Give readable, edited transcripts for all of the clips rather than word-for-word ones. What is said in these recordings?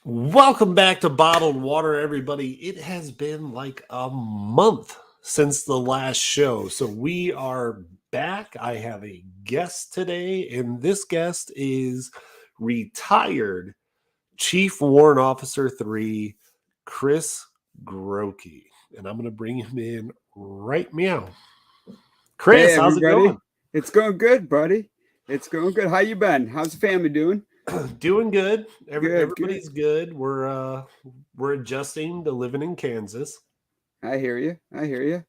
Welcome back to Bottled Water, everybody. It has been like a month since the last show, so we are back. I have a guest today, and this guest is retired Chief Warrant Officer 3, Chris Grotke. And I'm going to bring him in right meow. Chris, Hey, how's it everybody. going? It's going good, buddy. It's going good. How you been? How's the family doing? Doing good. Good. Everybody's good. We're adjusting to living in Kansas. I hear you.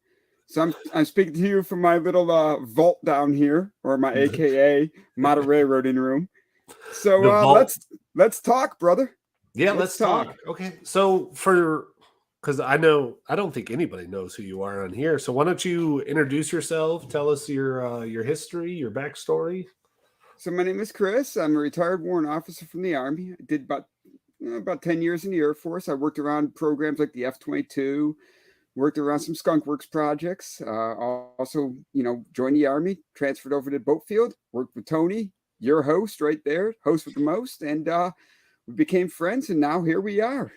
So I'm speaking to you from my little vault down here, or my AKA Monterey Railroading room. So The vault. let's talk, brother. Yeah, let's talk. Okay. So because I don't think anybody knows who you are on here. So why don't you introduce yourself? Tell us your history, your backstory. So my name is Chris. I'm a retired warrant officer from the Army. I did about 10 years in the Air Force. I worked around programs like the F22, worked around some skunk works projects. Also, joined the Army, transferred over to Boatfield, worked with Tony, your host right there, host with the most, and we became friends, and now here we are.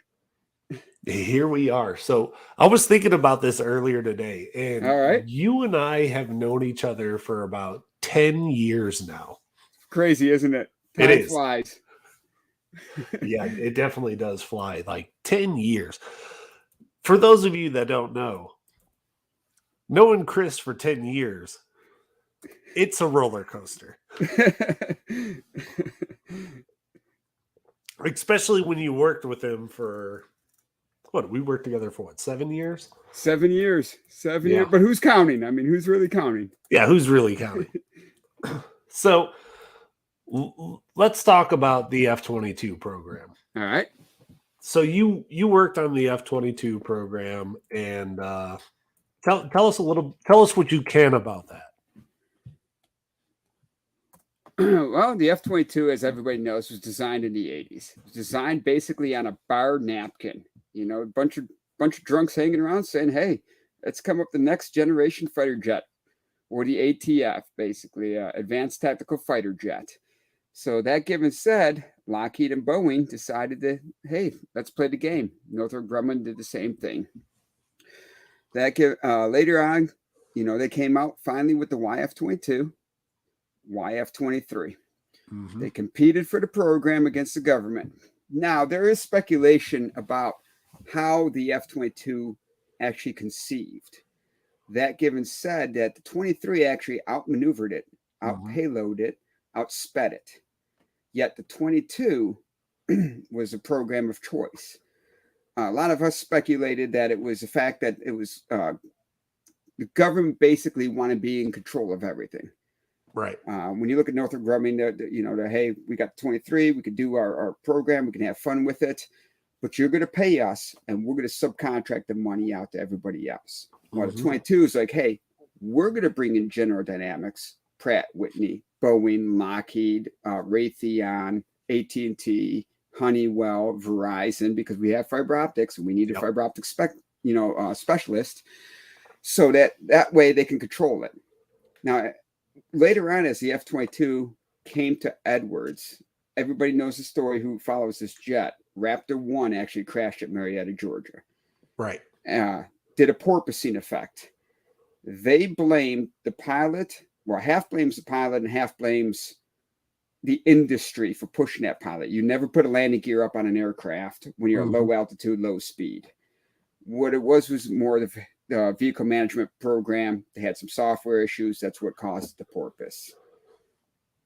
Here we are. So I was thinking about this earlier today, and All right. you and I have known each other for about 10 years now. Crazy, isn't it? It is. Flies. Yeah, it definitely does fly. Like 10 years. For those of you that don't know, knowing Chris for 10 years, it's a roller coaster. Especially when you worked with him for, we worked together for 7 years? 7 years. 7 years. But who's counting? I mean, who's really counting? Yeah, who's really counting? So let's talk about the F22 program. All right. So you worked on the F22 program, and tell us what you can about that. Well, the F22, as everybody knows, was designed in the 80s. It was designed basically on a bar napkin. A bunch of drunks hanging around saying, "Hey, let's come up the next generation fighter jet," or the ATF, basically, Advanced Tactical Fighter Jet. So that given said, Lockheed and Boeing decided to, hey, let's play the game. Northrop Grumman did the same thing. Later on, they came out finally with the YF-22, YF-23. Mm-hmm. They competed for the program against the government. Now, there is speculation about how the F-22 actually conceived. That given said that the 23 actually outmaneuvered it, out-payloaded it, outsped it. Yet the 22 was a program of choice. A lot of us speculated that it was the fact that it was the government basically wanted to be in control of everything. Right. When you look at Northrop Grumman, hey, we got 23, we could do our program, we can have fun with it, but you're going to pay us, and we're going to subcontract the money out to everybody else. Well, the 22 is like, hey, we're going to bring in General Dynamics, Pratt Whitney, Boeing, Lockheed, Raytheon, AT&T, Honeywell, Verizon, because we have fiber optics and we need a fiber optic specialist, so that way they can control it. Now, later on, as the F-22 came to Edwards, everybody knows the story who follows this jet. Raptor 1 actually crashed at Marietta, Georgia. Right. Did a porpoising effect. They blamed the pilot. Well, half blames the pilot and half blames the industry for pushing that pilot. You never put a landing gear up on an aircraft when you're at low altitude, low speed. What it was more the vehicle management program. They had some software issues. That's what caused the porpoise.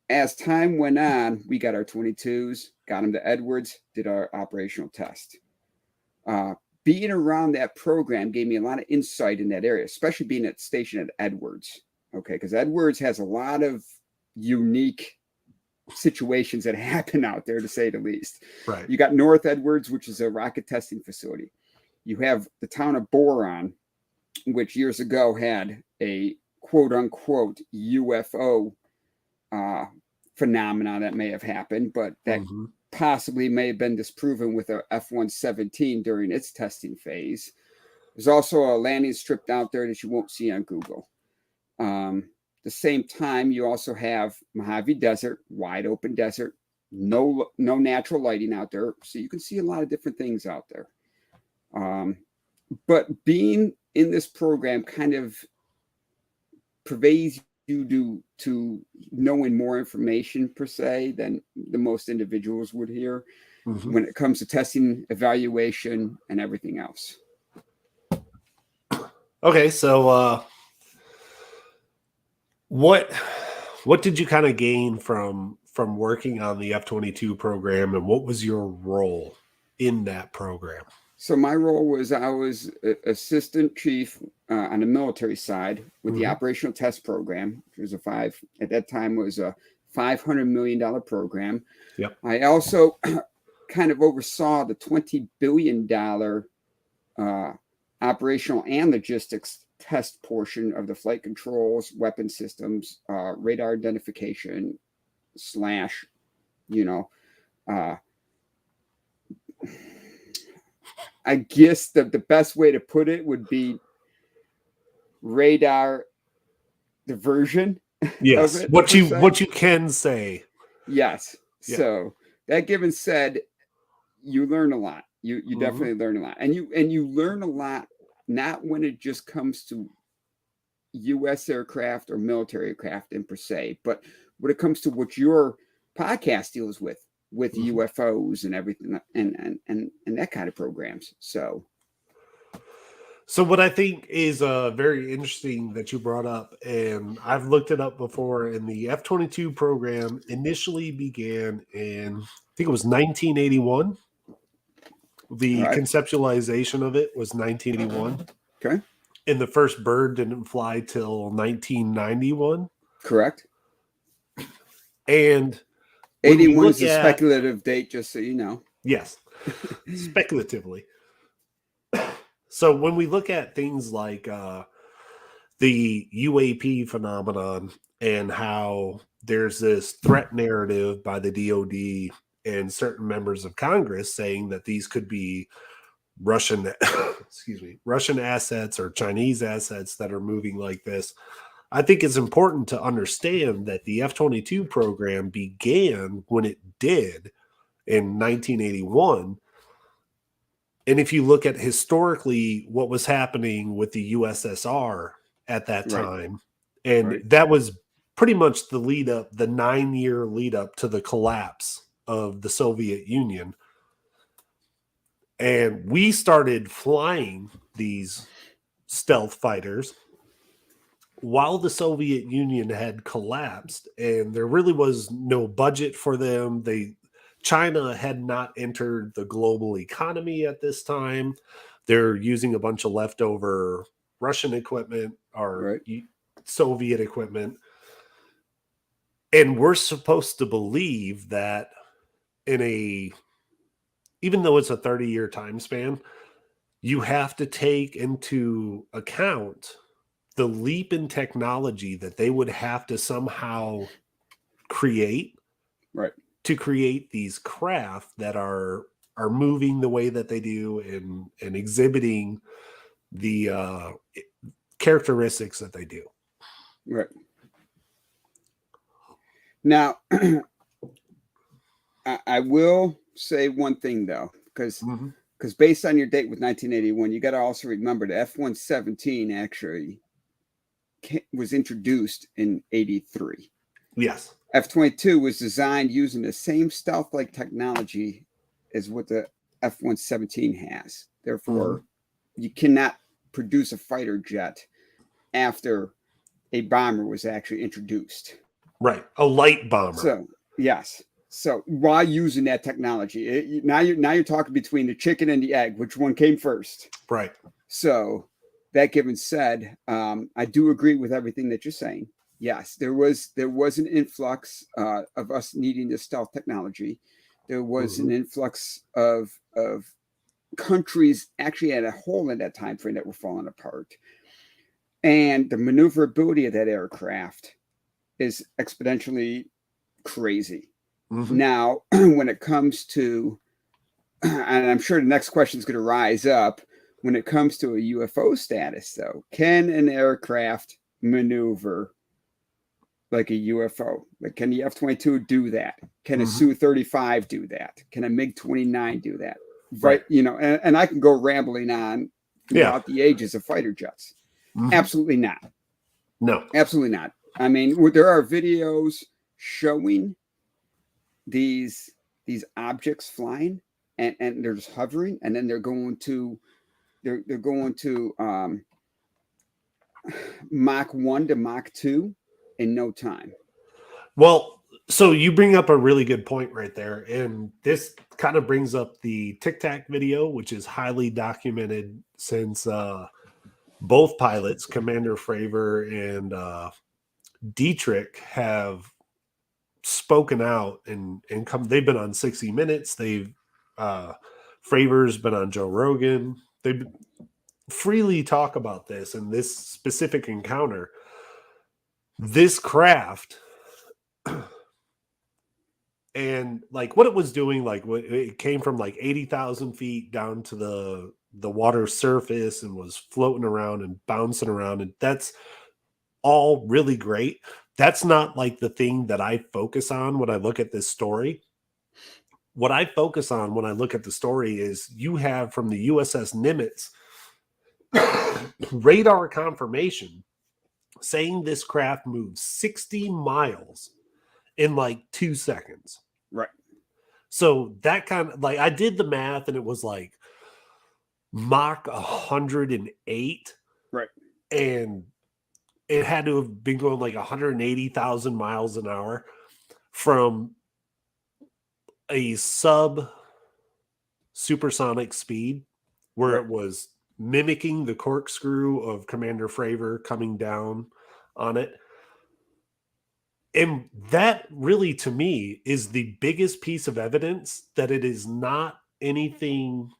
As time went on, we got our 22s, got them to Edwards, did our operational test. Being around that program gave me a lot of insight in that area, especially being at station at Edwards. Okay, because Edwards has a lot of unique situations that happen out there, to say the least. Right. You got North Edwards, which is a rocket testing facility. You have the town of Boron, which years ago had a quote-unquote UFO phenomena that may have happened, but that possibly may have been disproven with a F-117 during its testing phase. There's also a landing strip out there that you won't see on Google. The same time, you also have Mojave Desert, wide open desert, no natural lighting out there, so you can see a lot of different things out there. But being in this program kind of pervades you to knowing more information per se than the most individuals would hear when it comes to testing, evaluation, and everything else. Okay, so what did you kind of gain from working on the F22 program, and what was your role in that program? So my role was I was assistant chief on the military side with the operational test program, which was at that time was a $500 million program. Yep. I also kind of oversaw the $20 billion operational and logistics test portion of the flight controls, weapon systems, radar identification / I guess the best way to put it would be radar diversion. Yes, of it, what you can say. Yes. Yeah. So that given said, you learn a lot. You definitely learn a lot, and you learn a lot not when it just comes to U.S. aircraft or military aircraft in per se, but when it comes to what your podcast deals with UFOs and everything and that kind of programs. So what I think is very interesting that you brought up, and I've looked it up before, and the F-22 program initially began in, I think it was 1981. The conceptualization of it was 1981. Okay. And the first bird didn't fly till 1991. Correct. And 81 is a speculative date, just so you know. Yes, speculatively. So when we look at things like the UAP phenomenon and how there's this threat narrative by the DoD and certain members of Congress saying that these could be Russian assets or Chinese assets that are moving like this, I think it's important to understand that the F-22 program began when it did in 1981. And if you look at historically what was happening with the USSR at that time, and that was pretty much the 9-year lead up to the collapse of the Soviet Union. And we started flying these stealth fighters while the Soviet Union had collapsed, and there really was no budget for them. China had not entered the global economy at this time. They're using a bunch of leftover Russian equipment or Soviet equipment. And we're supposed to believe that even though it's a 30-year time span, you have to take into account the leap in technology that they would have to somehow create to create these craft that are moving the way that they do and exhibiting the characteristics that they do. Right. Now, I will say one thing though, because based on your date with 1981, you got to also remember the F-117 actually was introduced in 83. Yes. F-22 was designed using the same stealth-like technology as what the F-117 has. Therefore, you cannot produce a fighter jet after a bomber was actually introduced. Right. A light bomber. So, yes. So while using that technology, now you're talking between the chicken and the egg, which one came first? Right. So that given said, I do agree with everything that you're saying. Yes, there was an influx of us needing this stealth technology. There was an influx of countries actually at a hole in that time frame that were falling apart. And the maneuverability of that aircraft is exponentially crazy. Now, when it comes to, and I'm sure the next question is going to rise up, when it comes to a UFO status, though, can an aircraft maneuver like a UFO? Like, can the F-22 do that? Can a Mhm. Su-35 do that? Can a MiG-29 do that? Right. You know, and I can go rambling on Yeah. throughout the ages of fighter jets. Mhm. Absolutely not. No. Absolutely not. I mean, there are videos showing these objects flying, and they're just hovering, and then they're going to Mach 1 to Mach 2 in no time. Well, so you bring up a really good point right there. And this kind of brings up the Tic Tac video, which is highly documented since both pilots, Commander Fravor and Dietrich, have spoken out and come. They've been on 60 Minutes. They've Fravor's been on Joe Rogan. They freely talk about this and this specific encounter. This craft and like what it was doing, like it came from like 80,000 feet down to the water surface and was floating around and bouncing around, and that's all really great. That's not like the thing that I focus on when I look at this story. What I focus on when I look at the story is you have from the USS Nimitz radar confirmation saying this craft moves 60 miles in like 2 seconds. Right. So that kind of like I did the math and it was like Mach 108. Right. And it had to have been going like 180,000 miles an hour from a sub supersonic speed where Right. it was mimicking the corkscrew of Commander Fravor coming down on it. And that really, to me, is the biggest piece of evidence that it is not anything.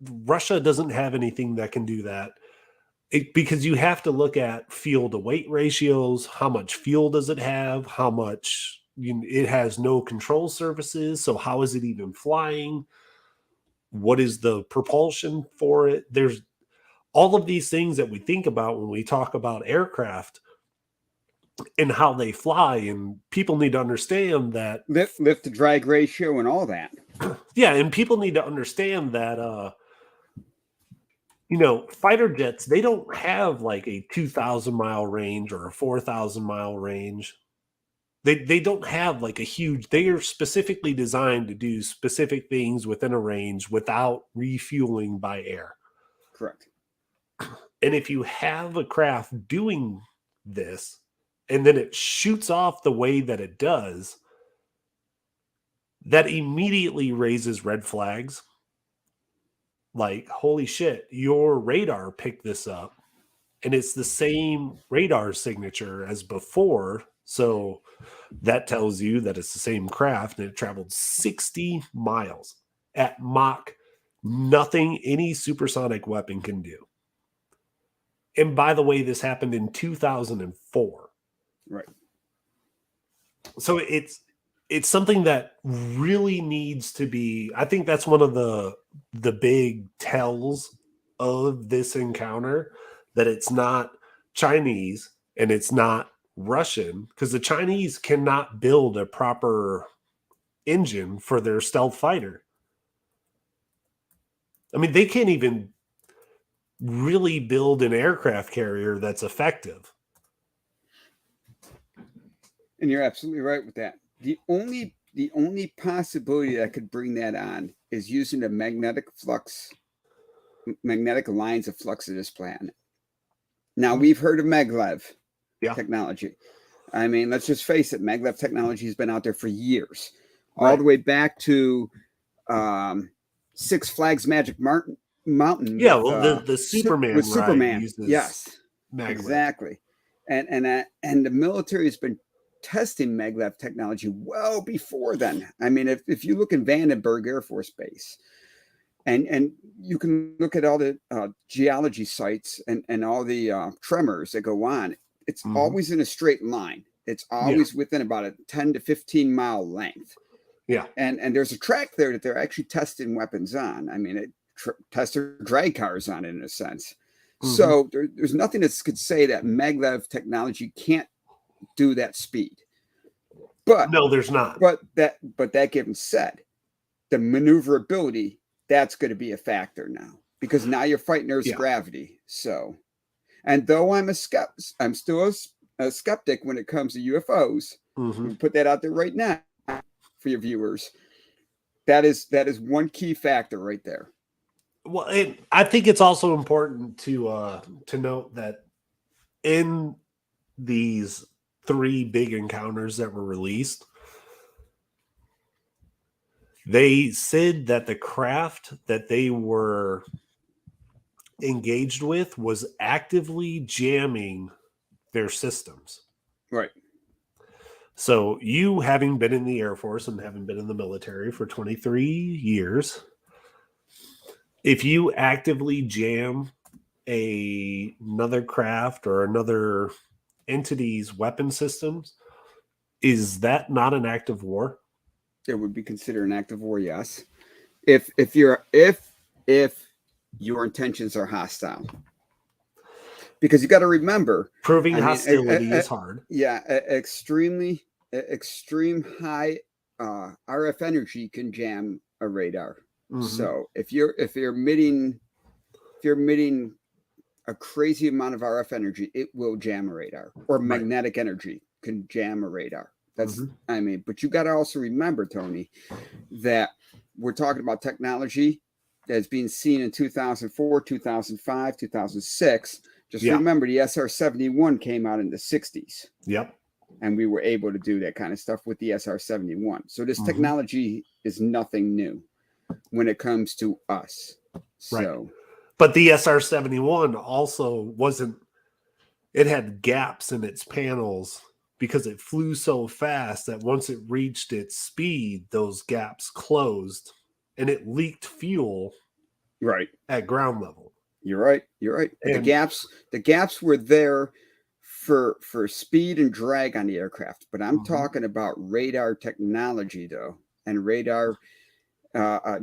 Russia doesn't have anything that can do that. Because you have to look at fuel to weight ratios. How much fuel does it have? How much it has no control surfaces. So how is it even flying? What is the propulsion for it? There's all of these things that we think about when we talk about aircraft and how they fly. And people need to understand that lift to drag ratio and all that. Yeah, and people need to understand that fighter jets, they don't have like a 2,000 mile range or a 4,000 mile range. They don't have like a huge, they are specifically designed to do specific things within a range without refueling by air. Correct. And if you have a craft doing this and then it shoots off the way that it does, that immediately raises red flags. Like, holy shit, your radar picked this up and it's the same radar signature as before. So that tells you that it's the same craft and it traveled 60 miles at Mach, nothing any supersonic weapon can do. And by the way, this happened in 2004. Right. So it's something that really needs to be, I think that's one of the big tells of this encounter, that it's not Chinese and it's not Russian, because the Chinese cannot build a proper engine for their stealth fighter. I mean, they can't even really build an aircraft carrier that's effective. And you're absolutely right with that. The only possibility that could bring that on is using the magnetic lines of flux of this planet. Now, we've heard of Maglev technology. I mean, let's just face it, Maglev technology has been out there for years, all the way back to Six Flags Magic Mountain. Yeah, well, the Superman with ride Superman. uses Yes, Maglev. Exactly. And the military has been testing Maglev technology well before then. I mean, if you look in Vandenberg Air Force Base, and you can look at all the geology sites and all the tremors that go on, it's always in a straight line. It's always within about a 10 to 15 mile length. Yeah. And there's a track there that they're actually testing weapons on. I mean, it tested drag cars on it in a sense. So there's nothing that could say that Maglev technology can't do that speed. But no, there's not. But that given said, the maneuverability, that's going to be a factor now, because now you're fighting Earth's gravity. So, and though I'm still a skeptic when it comes to UFOs. We'll put that out there right now for your viewers. That is one key factor right there. Well, I think it's also important to note that in these 3 big encounters that were released, they said that the craft that they were engaged with was actively jamming their systems. Right. So you, having been in the Air Force and having been in the military for 23 years, if you actively jam another craft or another entity's weapon systems, is that not an act of war? It would be considered an act of war, yes. If your intentions are hostile. Because you got to remember, proving hostility is hard. Yeah, extreme high RF energy can jam a radar. So if you're emitting a crazy amount of RF energy, it will jam a radar. Or magnetic energy can jam a radar. That's but you got to also remember, Tony, that we're talking about technology that's being seen in 2004, 2005, 2006. Just remember, the SR-71 came out in the 60s. Yep. And we were able to do that kind of stuff with the SR-71. So this technology is nothing new when it comes to us. So, but the SR-71 also wasn't, it had gaps in its panels because it flew so fast that once it reached its speed, those gaps closed and it leaked fuel at ground level. You're right. And the gaps were there for speed and drag on the aircraft, but I'm talking about radar technology though, and radar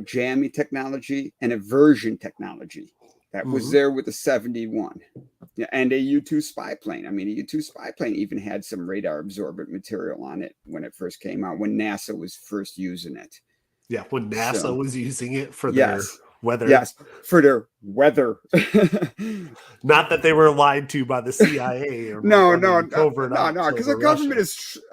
jamming technology and aversion technology that was there with the 71 and a U-2 spy plane. I mean, a U-2 spy plane even had some radar absorbent material on it when it first came out, when NASA was first using it. Yeah, when NASA was using it for their weather. Yes, for their weather. Not that they were lied to by the CIA or no, because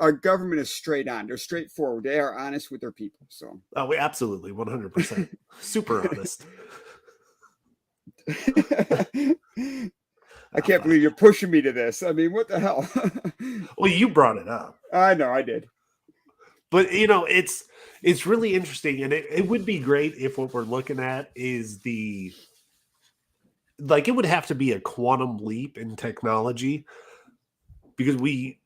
our government is straight on. They're straightforward. They are honest with their people. So we absolutely 100% super honest. I can't believe you're pushing me to this. I mean, what the hell? Well, you brought it up. I know I did. But it's really interesting, and it would be great if what we're looking at is it would have to be a quantum leap in technology, because we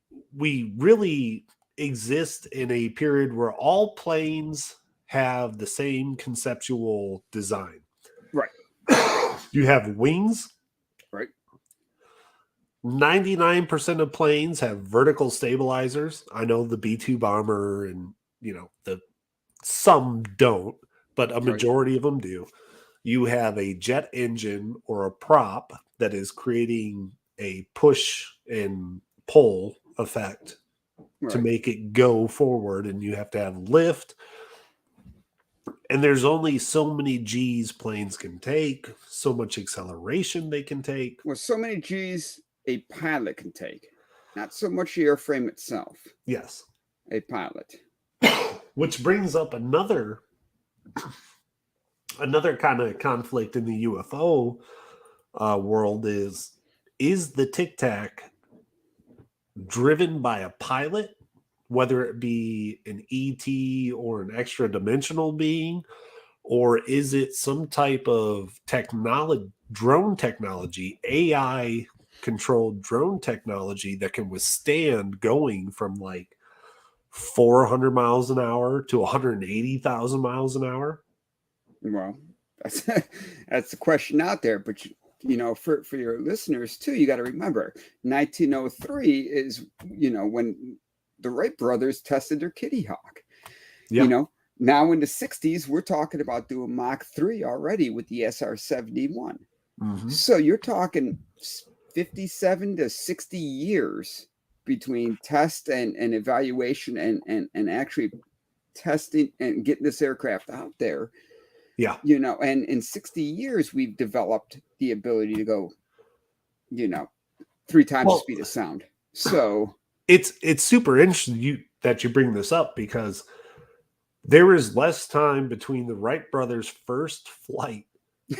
really exist in a period where all planes have the same conceptual design. Right. You have wings. Right. 99% of planes have vertical stabilizers. I know the B-2 bomber and some don't, but a majority of them do. You have a jet engine or a prop that is creating a push and pull effect to make it go forward, and you have to have lift. And there's only so many G's planes can take, so much acceleration they can take. Well, so many G's a pilot can take, not so much the airframe itself. Yes. A pilot. Which brings up another kind of conflict in the UFO world is the Tic Tac driven by a pilot, whether it be an ET or an extra dimensional being, or is it some type of drone technology, AI controlled drone technology that can withstand going from 400 miles an hour to 180,000 miles an hour? Well, that's the question out there. But for your listeners too, you got to remember 1903 is when the Wright brothers tested their Kitty Hawk. Yep. Now in the 60s, we're talking about doing Mach 3 already with the SR-71. So you're talking 57 to 60 years between test and evaluation and actually testing and getting this aircraft out there. Yeah. You know, and in 60 years, we've developed the ability to go, you know, 3 times the speed of sound. So it's super interesting that you bring this up, because there is less time between the Wright brothers' first flight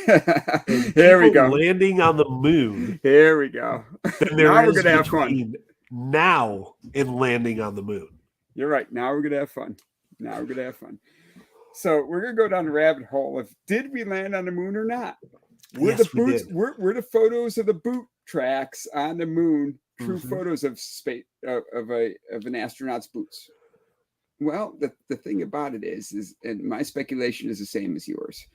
and here we go, landing on the moon. Here we go. Than there is between now and landing on the moon. You're right. Now we're gonna have fun. So we're gonna go down the rabbit hole of, did we land on the moon or not? Were the boots? Were the photos of the boot tracks on the moon true photos of space of an astronaut's boots? Well, the thing about it is, and my speculation is the same as yours.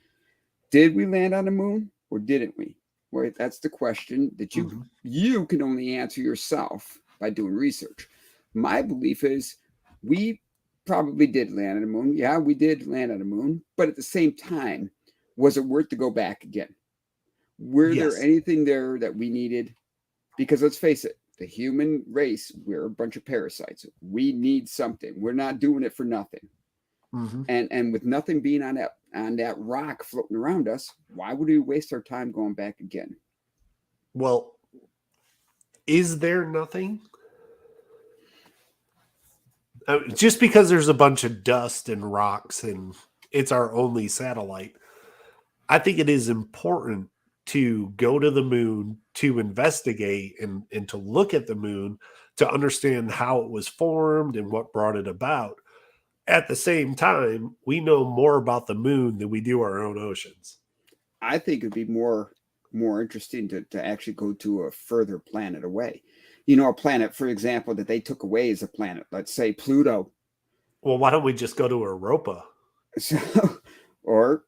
Did we land on the moon or didn't we? Well, that's the question that you can only answer yourself by doing research. My belief is we probably did land on the moon. Yeah, we did land on the moon. But at the same time, was it worth to go back again? Were there anything there that we needed? Because let's face it, the human race, we're a bunch of parasites. We need something. We're not doing it for nothing. And with nothing being on that rock floating around us, why would we waste our time going back again? Well, is there nothing? Just because there's a bunch of dust and rocks and it's our only satellite, I think it is important to go to the moon, to investigate and to look at the moon, to understand how it was formed and what brought it about. At the same time, we know more about the moon than we do our own oceans. I think it'd be more interesting to actually go to a further planet away. You know, a planet, for example, that they took away as a planet, let's say Pluto. Well, why don't we just go to Europa? Or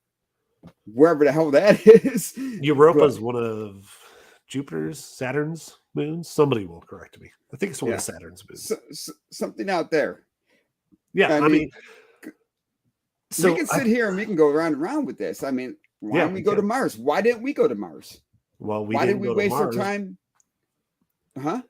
wherever the hell that is. Europa is one of Jupiter's, Saturn's moons. Somebody will correct me. I think it's one of Saturn's moons. Something out there. Yeah, I mean, so we can sit here and we can go around with this. I mean, why don't we go to Mars? Why didn't we go to Mars? Well, why did we waste our time? Huh?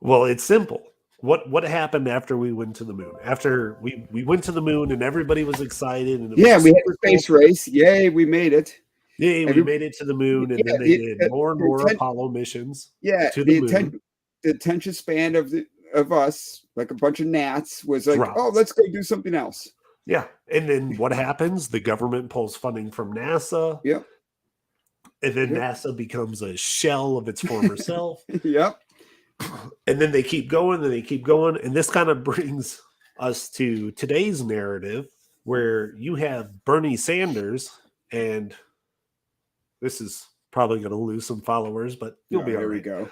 Well, it's simple. What happened after we went to the moon? After we went to the moon and everybody was excited. And we had a space race. Yay, we made it. Yeah, we made it to the moon, and then they did more and more Apollo missions. Yeah, to the moon. The attention span of us, like a bunch of gnats, was like, oh, let's go do something else. Yeah, and then what happens? The government pulls funding from NASA. Yep. And then NASA becomes a shell of its former self. Yep. And then they keep going, and they keep going. And this kind of brings us to today's narrative, where you have Bernie Sanders, and this is probably going to lose some followers, but you'll be all right. Here we go.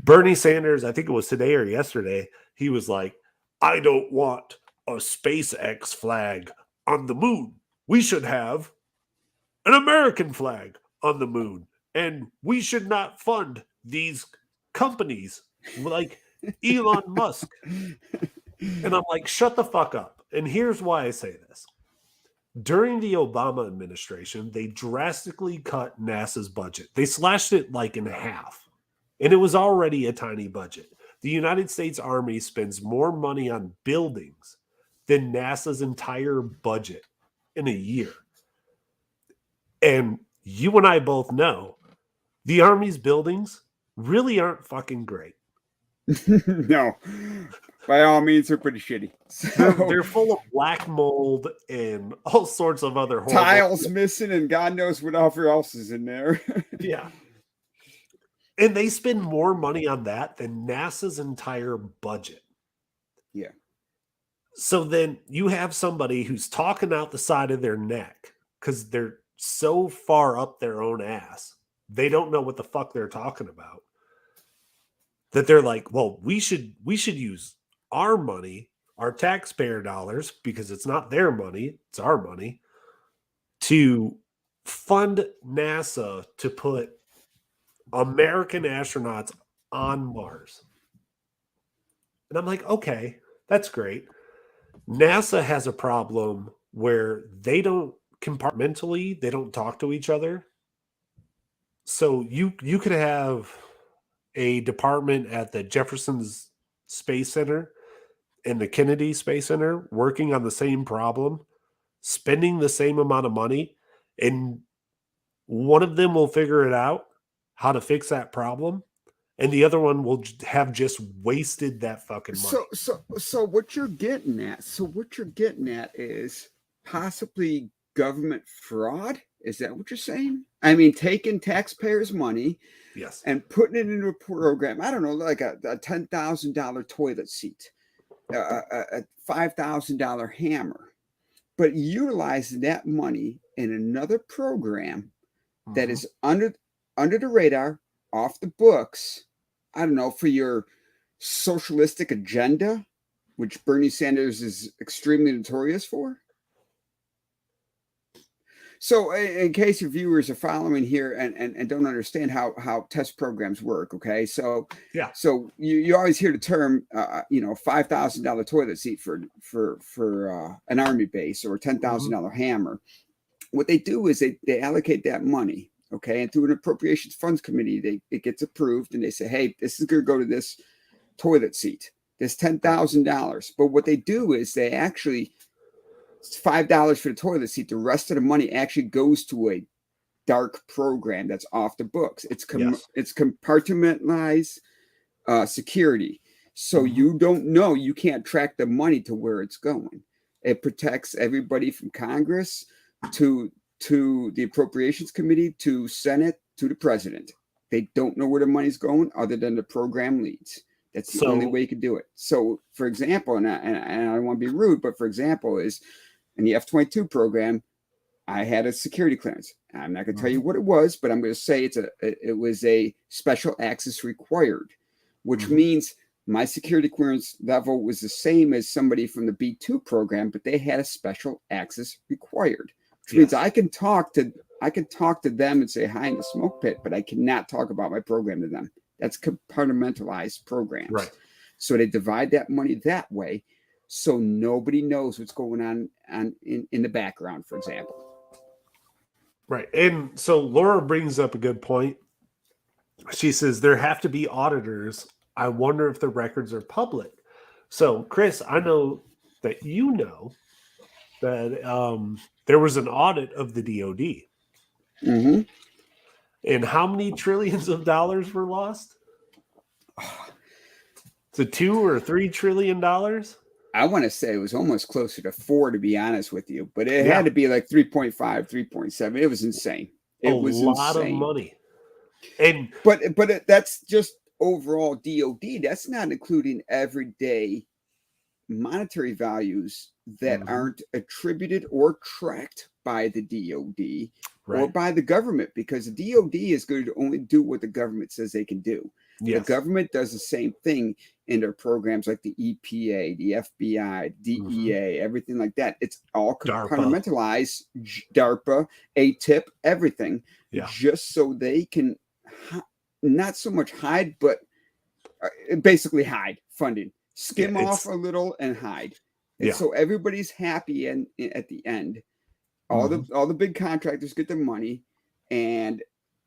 Bernie Sanders, I think it was today or yesterday, he was like, I don't want a SpaceX flag on the moon. We should have an American flag on the moon. And we should not fund these companies like Elon Musk. And I'm like, shut the fuck up. And here's why I say this. During the Obama administration, they drastically cut NASA's budget. They slashed it like in half. And it was already a tiny budget. The United States Army spends more money on buildings than NASA's entire budget in a year. And you and I both know the Army's buildings really aren't fucking great. No, by all means, they're pretty shitty. So, they're full of black mold and all sorts of other horrible tiles missing, and God knows what else is in there. Yeah. And they spend more money on that than NASA's entire budget. Yeah. So then you have somebody who's talking out the side of their neck because they're so far up their own ass. They don't know what the fuck they're talking about. That they're like, well, we should use our money, our taxpayer dollars, because it's not their money, it's our money, to fund NASA to put American astronauts on Mars. And I'm like, okay, that's great. NASA has a problem where they don't compartmentally, they don't talk to each other. So you could have a department at the Jefferson Space Center and the Kennedy Space Center working on the same problem, spending the same amount of money, and one of them will figure it out how to fix that problem, and the other one will have just wasted that fucking money. So what you're getting at? So what you're getting at is possibly government fraud. Is that what you're saying? I mean, taking taxpayers' money, yes, and putting it into a program. I don't know, like a $10,000 toilet seat, a $5,000 hammer, but utilizing that money in another program that is under the radar, off the books. I don't know, for your socialistic agenda, which Bernie Sanders is extremely notorious for. So, in case your viewers are following here and don't understand how test programs work, okay? So, yeah. So you always hear the term, $5,000 toilet seat for an army base, or a $10,000 hammer. What they do is they allocate that money, okay, and through an appropriations funds committee, it gets approved, and they say, hey, this is going to go to this toilet seat, this $10,000. But what they do is they actually, it's $5 for the toilet seat. The rest of the money actually goes to a dark program that's off the books. It's compartmentalized security. So you don't know, you can't track the money to where it's going. It protects everybody from Congress to the appropriations committee, to Senate, to the president. They don't know where the money's going other than the program leads. That's the only way you can do it. So, for example, and I don't want to be rude, but for example, is in the F22 program, I had a security clearance. I'm not going to tell you what it was, but I'm going to say it was a special access required, which means my security clearance level was the same as somebody from the B2 program, but they had a special access required, which means I can talk to them and say hi in the smoke pit, but I cannot talk about my program to them. That's compartmentalized programs. Right. So they divide that money that way, so nobody knows what's going on in the background, for example. Right. And so Laura brings up a good point. She says there have to be auditors. I wonder if the records are public. So, Chris, I know that you know that there was an audit of the DOD. And how many trillions of dollars were lost? To $2 or $3 trillion? I want to say it was almost closer to 4, to be honest with you, but it had to be like 3.5, 3.7. It was insane. It was a lot of money. And but that's just overall DOD. That's not including everyday monetary values that aren't attributed or tracked by the DOD or by the government, because the DOD is going to only do what the government says they can do. The government does the same thing in their programs, like the EPA, the FBI, DEA, everything like that. It's all compartmentalized, DARPA, ATIP, everything, just so they can not so much hide, but basically hide funding, skim off a little and hide. And so everybody's happy and at the end. All the big contractors get their money, and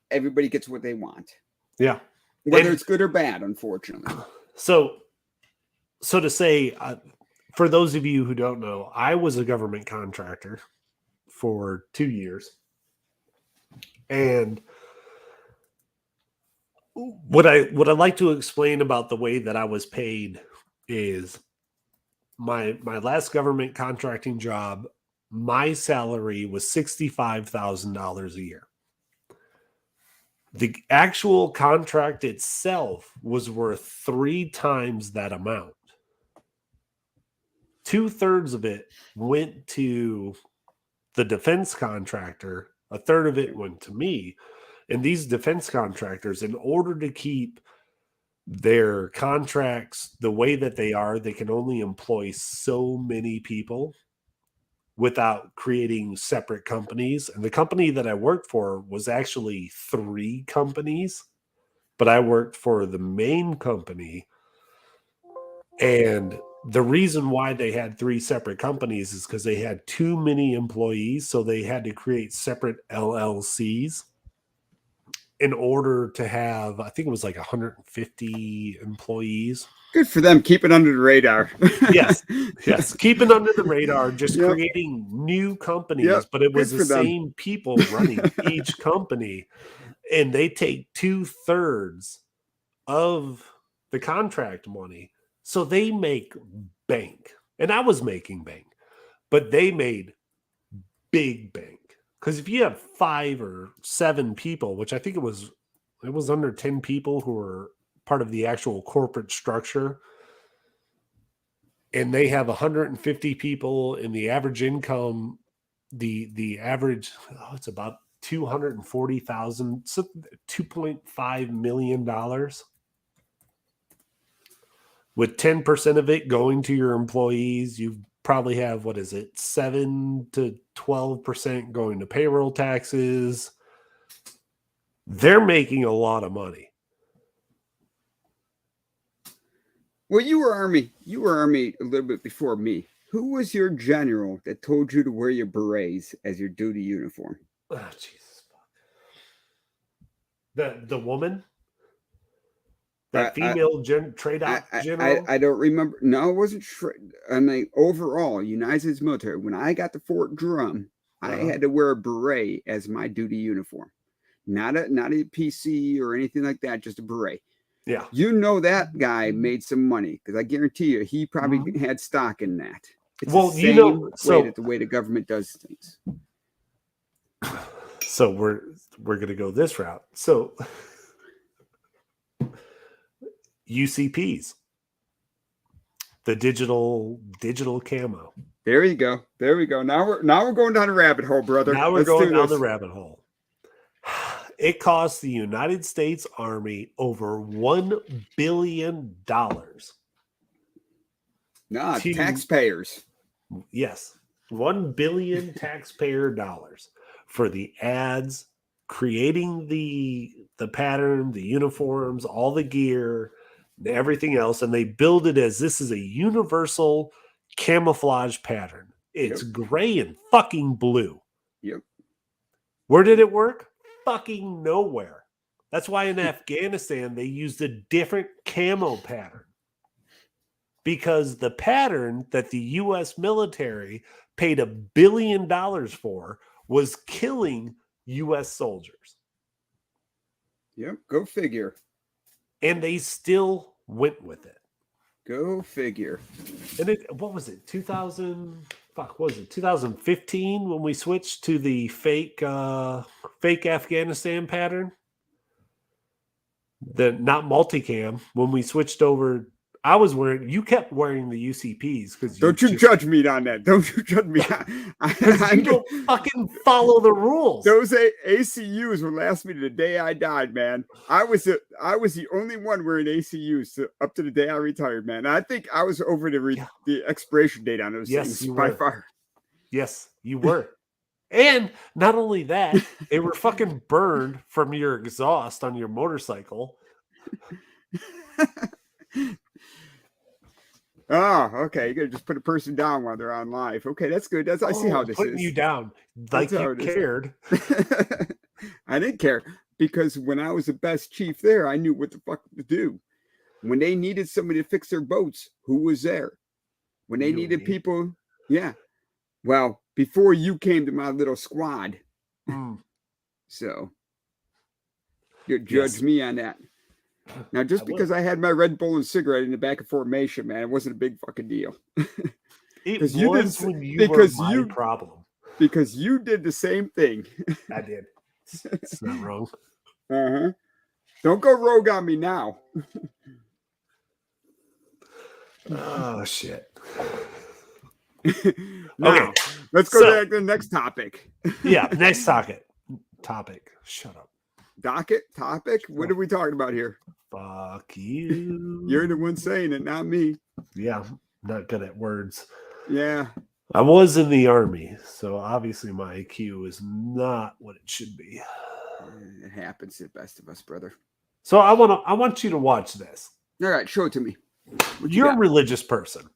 everybody gets what they want. Yeah. Whether it's good or bad, unfortunately. So to say, for those of you who don't know, I was a government contractor for 2 years. And what I like to explain about the way that I was paid is my last government contracting job, my salary was $65,000 a year. The actual contract itself was worth 3 times that amount. 2/3 of it went to the defense contractor. 1/3 of it went to me. And these defense contractors, in order to keep their contracts the way that they are, they can only employ so many people without creating separate companies. And the company that I worked for was actually 3 companies, but I worked for the main company. And the reason why they had 3 separate companies is because they had too many employees. So they had to create separate LLCs in order to have, I think it was like 150 employees. Good for them. Keep it under the radar. Yes. Yes. Keeping under the radar, just Yep. creating new companies, Yep. but it was Good the for them. same people running each company. And they take 2/3 of the contract money. So they make bank. And I was making bank, but they made big bank. Because if you have 5 or 7 people, which I think it was under 10 people who were part of the actual corporate structure, and they have 150 people, and the average income, the average, it's about 240,000, so $2.5 million, with 10% of it going to your employees. You probably have, 7 to 12% going to payroll taxes. They're making a lot of money. Well, you were Army. You were Army a little bit before me. Who was your general that told you to wear your berets as your duty uniform? Oh, Jesus. The woman? That female trade out general? I don't remember. No, it wasn't. I mean, overall, United States military, when I got to Fort Drum, I had to wear a beret as my duty uniform. Not a PC or anything like that, just a beret. Yeah. You know that guy made some money, because I guarantee you he probably had stock in that. It's the same way the way the government does things. So we're going to go this route. So UCPs, the digital camo. There you go. There we go. Now we're going down a rabbit hole, brother. Now we're going down the rabbit hole. It costs the United States Army over $1 billion. Nah, taxpayers. Yes, $1 billion taxpayer dollars for the ads, creating the pattern, the uniforms, all the gear, everything else, and they build it as this is a universal camouflage pattern. It's gray and fucking blue. Yep. Where did it work? Fucking nowhere. That's why in Afghanistan they used a different camo pattern, because the pattern that the U.S. military paid $1 billion for was killing U.S. soldiers. Yep, go figure. And they still went with it. Go figure. And what was it? 2015 when we switched to the fake Afghanistan pattern? Not multicam. When we switched over, you kept wearing the UCPs because don't you judge me on that. Don't you judge me. You don't fucking follow the rules. Those ACUs will last me to the day I died, man. I was the only one wearing ACUs up to the day I retired, man. I think I was over the expiration date on those things by far. Yes, you were. And not only that, they were fucking burned from your exhaust on your motorcycle. Oh, okay. You gotta just put a person down while they're on live. Okay, that's good. I see how this is. Putting you down like you cared. I didn't care, because when I was the best chief there, I knew what the fuck to do. When they needed somebody to fix their boats, who was there? When they needed people, yeah. Well, before you came to my little squad, so you judge me on that. Now, just because I had my Red Bull and cigarette in the back of formation, man, it wasn't a big fucking deal. It was when you were my problem. Because you did the same thing. I did. It's not wrong. Don't go rogue on me now. Oh, shit. Now, let's go back to the next topic. Yeah, next topic. Shut up. Docket? Topic? What are we talking about here? Fuck you. You're the one saying it, not me. Yeah, not good at words. Yeah. I was in the Army, so obviously my IQ is not what it should be. It happens to the best of us, brother. So I want you to watch this. All right, show it to me. You're a religious person.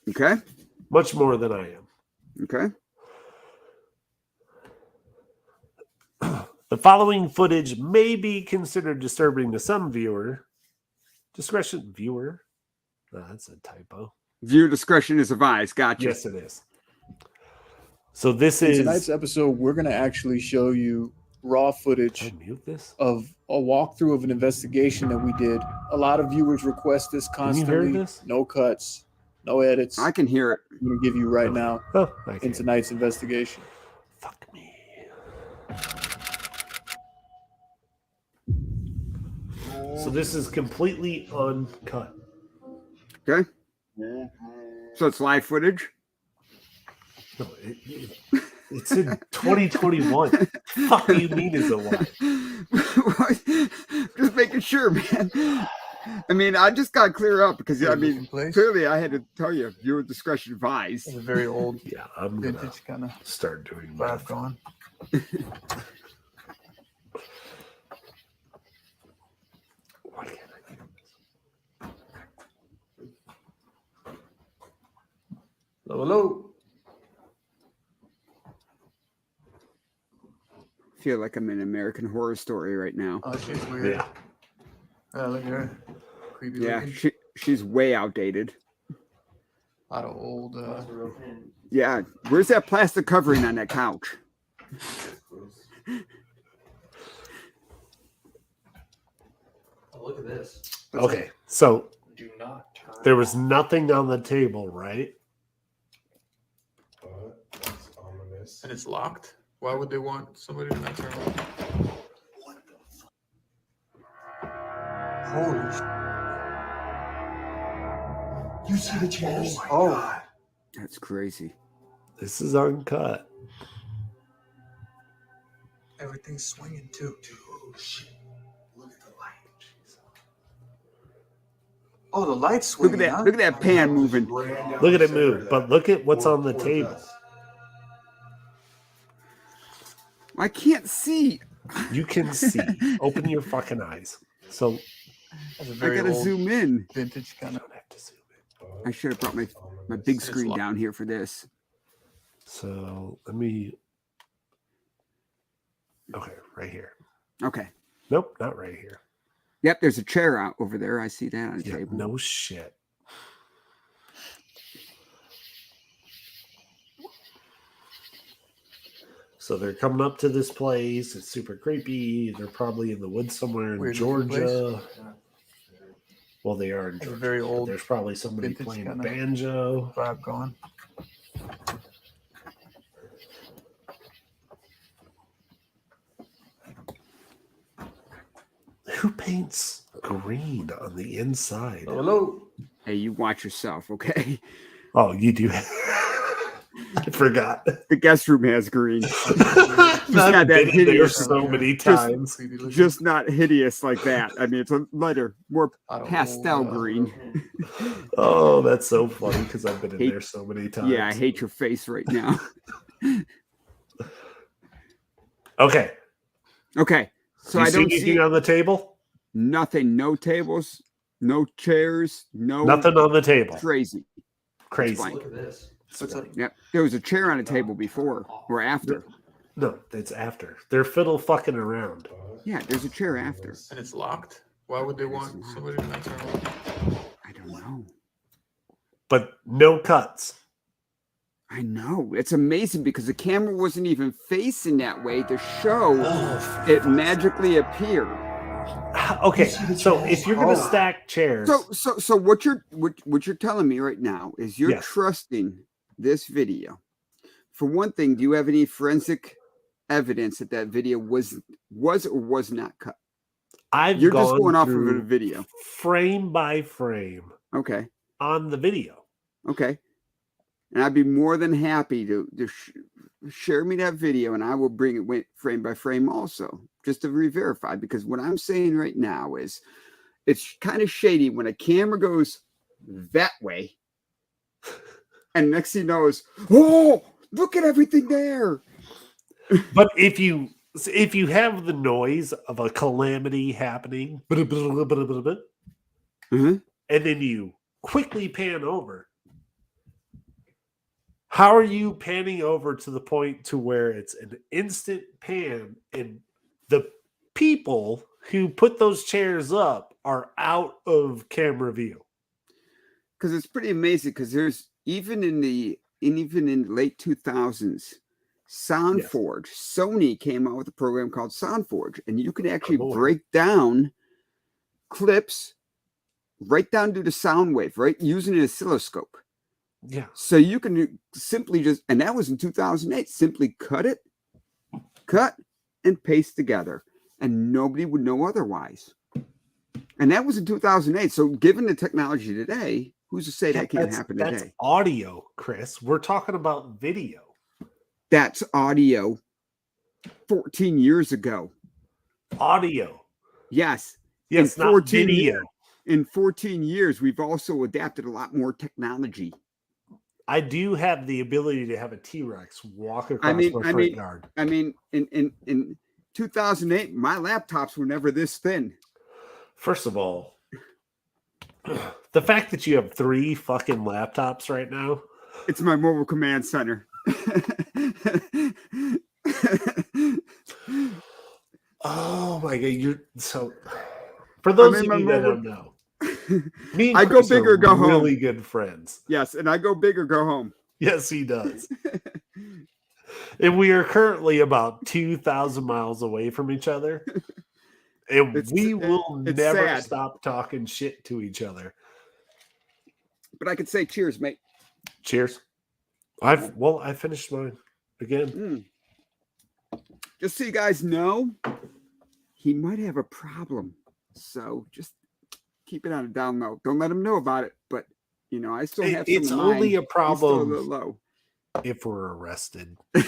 Okay. Much more than I am. Okay. The following footage may be considered disturbing to some viewers, Discretion, viewer. No, that's a typo. Viewer discretion is advised. Gotcha. Yes, it is. So this In is tonight's episode, we're going to actually show you raw footage Can I mute this? of a walkthrough of an investigation that we did. A lot of viewers request this Can you hear constantly. this? No cuts, no edits. I can hear it. I'm going to give you right now Oh, I in can't. tonight's investigation. Fuck me. So this is completely uncut. Okay. So it's live footage. No, it's in 2021. Fuck do you mean is a lie? Just making sure, man. I mean, I just got to clear up because I mean, clearly I had to tell you viewer discretion advised. It's a very old Yeah, I'm gonna vintage kind of start doing vibe that. going. Why can't I do this? Hello. I feel like I'm in an American Horror Story right now. Oh, she's weird. Yeah. Look at her. Creepy Yeah, looking. she's way outdated. A lot of old. Yeah, where's that plastic covering on that couch? Oh, look at this. Okay, so Do not turn. there was nothing on the table, right? But that's ominous. And it's locked. Why would they want somebody to not turn on? What the fuck? Holy sh! You see the chairs? Oh my God. That's crazy. This is uncut. Everything's swinging too. Oh shit. Look at the light. Oh, the lights Look swinging. at that! Look at that pan moving. Look at it move, but look at what's on the table. I can't see. You can see. Open your fucking eyes. So That's a I very gotta old zoom in. vintage kind I of. don't have to zoom in. I should have brought my big screen down here for this. So let me. Okay, right here. Okay. Nope, not right here. Yep, there's a chair out over there. I see that on the Yeah, table. no shit. So they're coming up to this place. It's super creepy. They're probably in the woods somewhere in Weird looking Georgia. Well, they are in It's a Georgia. very but old There's probably somebody vintage playing a kinda- banjo. Vibe going. Who paints green on the inside? Hello. Hey, you watch yourself, okay? Oh, you do. I forgot. The guest room has green. I've not that been in there hideous. so many Just- times. Creepy looking. Just not hideous like that. I mean, it's a lighter, more I don't pastel know, green. Oh, that's so funny because I've been in Hate- there so many times. Yeah, I hate your face right now. Okay. Okay, so You I see don't anything see on the table? nothing. No tables, no chairs, no Nothing on the table. crazy. Crazy. blank. Look at this. What's up? Yep, there was a chair on a table before or after. No, it's after. They're fiddle fucking around. Yeah, there's a chair after. And it's locked. Why would they want somebody to not turn on? I don't know. But no cuts. I know. It's amazing because the camera wasn't even facing that way to show it magically appeared. Okay, so if you're gonna Oh. stack chairs, So what you're telling me right now is you're Yes. trusting this video. For one thing, do you have any forensic evidence that that video was or was not cut? You're just going off of through a video. frame by frame Okay. on the video. Okay. And I'd be more than happy to share me that video, and I will bring it frame by frame also, just to re-verify. Because what I'm saying right now is it's kind of shady when a camera goes that way, and next thing you know is, oh, look at everything there. But if you have the noise of a calamity happening, Mhm. and then you quickly pan over, how are you panning over to the point to where it's an instant pan and the people who put those chairs up are out of camera view. Because it's pretty amazing. Because there's even in late 2000s, SoundForge, Sony came out with a program called SoundForge, and you can actually break down clips right down to the sound wave, right, using an oscilloscope. Yeah. So you can simply just, and that was in 2008, simply cut and paste together, and nobody would know otherwise. And that was in 2008. So given the technology today, who's to say that can't happen today? That's audio, Chris. We're talking about video. That's audio 14 years ago. Audio. Yes. Yes, in 14 not video. In 14 years, we've also adapted a lot more technology. I do have the ability to have a T-Rex walk across my front yard. I mean, in 2008, my laptops were never this thin. First of all, the fact that you have 3 fucking laptops right now. It's my mobile command center. Oh my god, you're so. For those of you that don't know, me and I Chris go big or go home. Really good friends. Yes, and I go big or go home. Yes, he does. And we are currently about 2,000 miles away from each other, and we will never stop talking shit to each other. But I could say cheers, mate. Cheers. I finished mine again. Just so you guys know, he might have a problem. So just keep it on a down low. Don't let him know about it. But, you know, I still have some. It's only a problem a little low. If we're arrested. I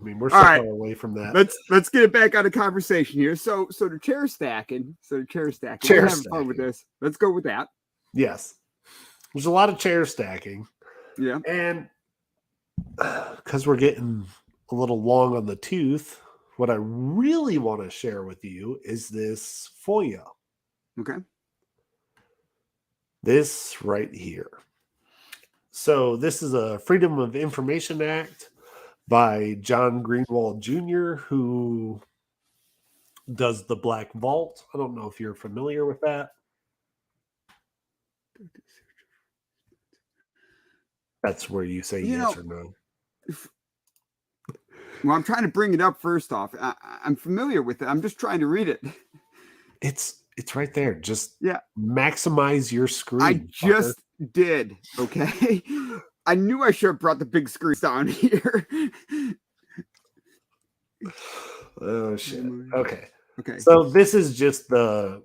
mean, we're so far away from that. Let's get it back on a conversation here. So the chair stacking. We're having fun with this. Let's go with that. Yes. There's a lot of chair stacking. Yeah. And because we're getting a little long on the tooth, what I really want to share with you is this FOIA. Okay. This right here. So this is a Freedom of Information Act by John Greenwald Jr., who does the Black Vault. I don't know if you're familiar with that. That's where you say yes or no. Well, I'm trying to bring it up first off. I'm familiar with it. I'm just trying to read it. It's right there. Just maximize your screen. I just did. Okay. I knew I should have brought the big screen down here. Oh shit. Okay. So this is just the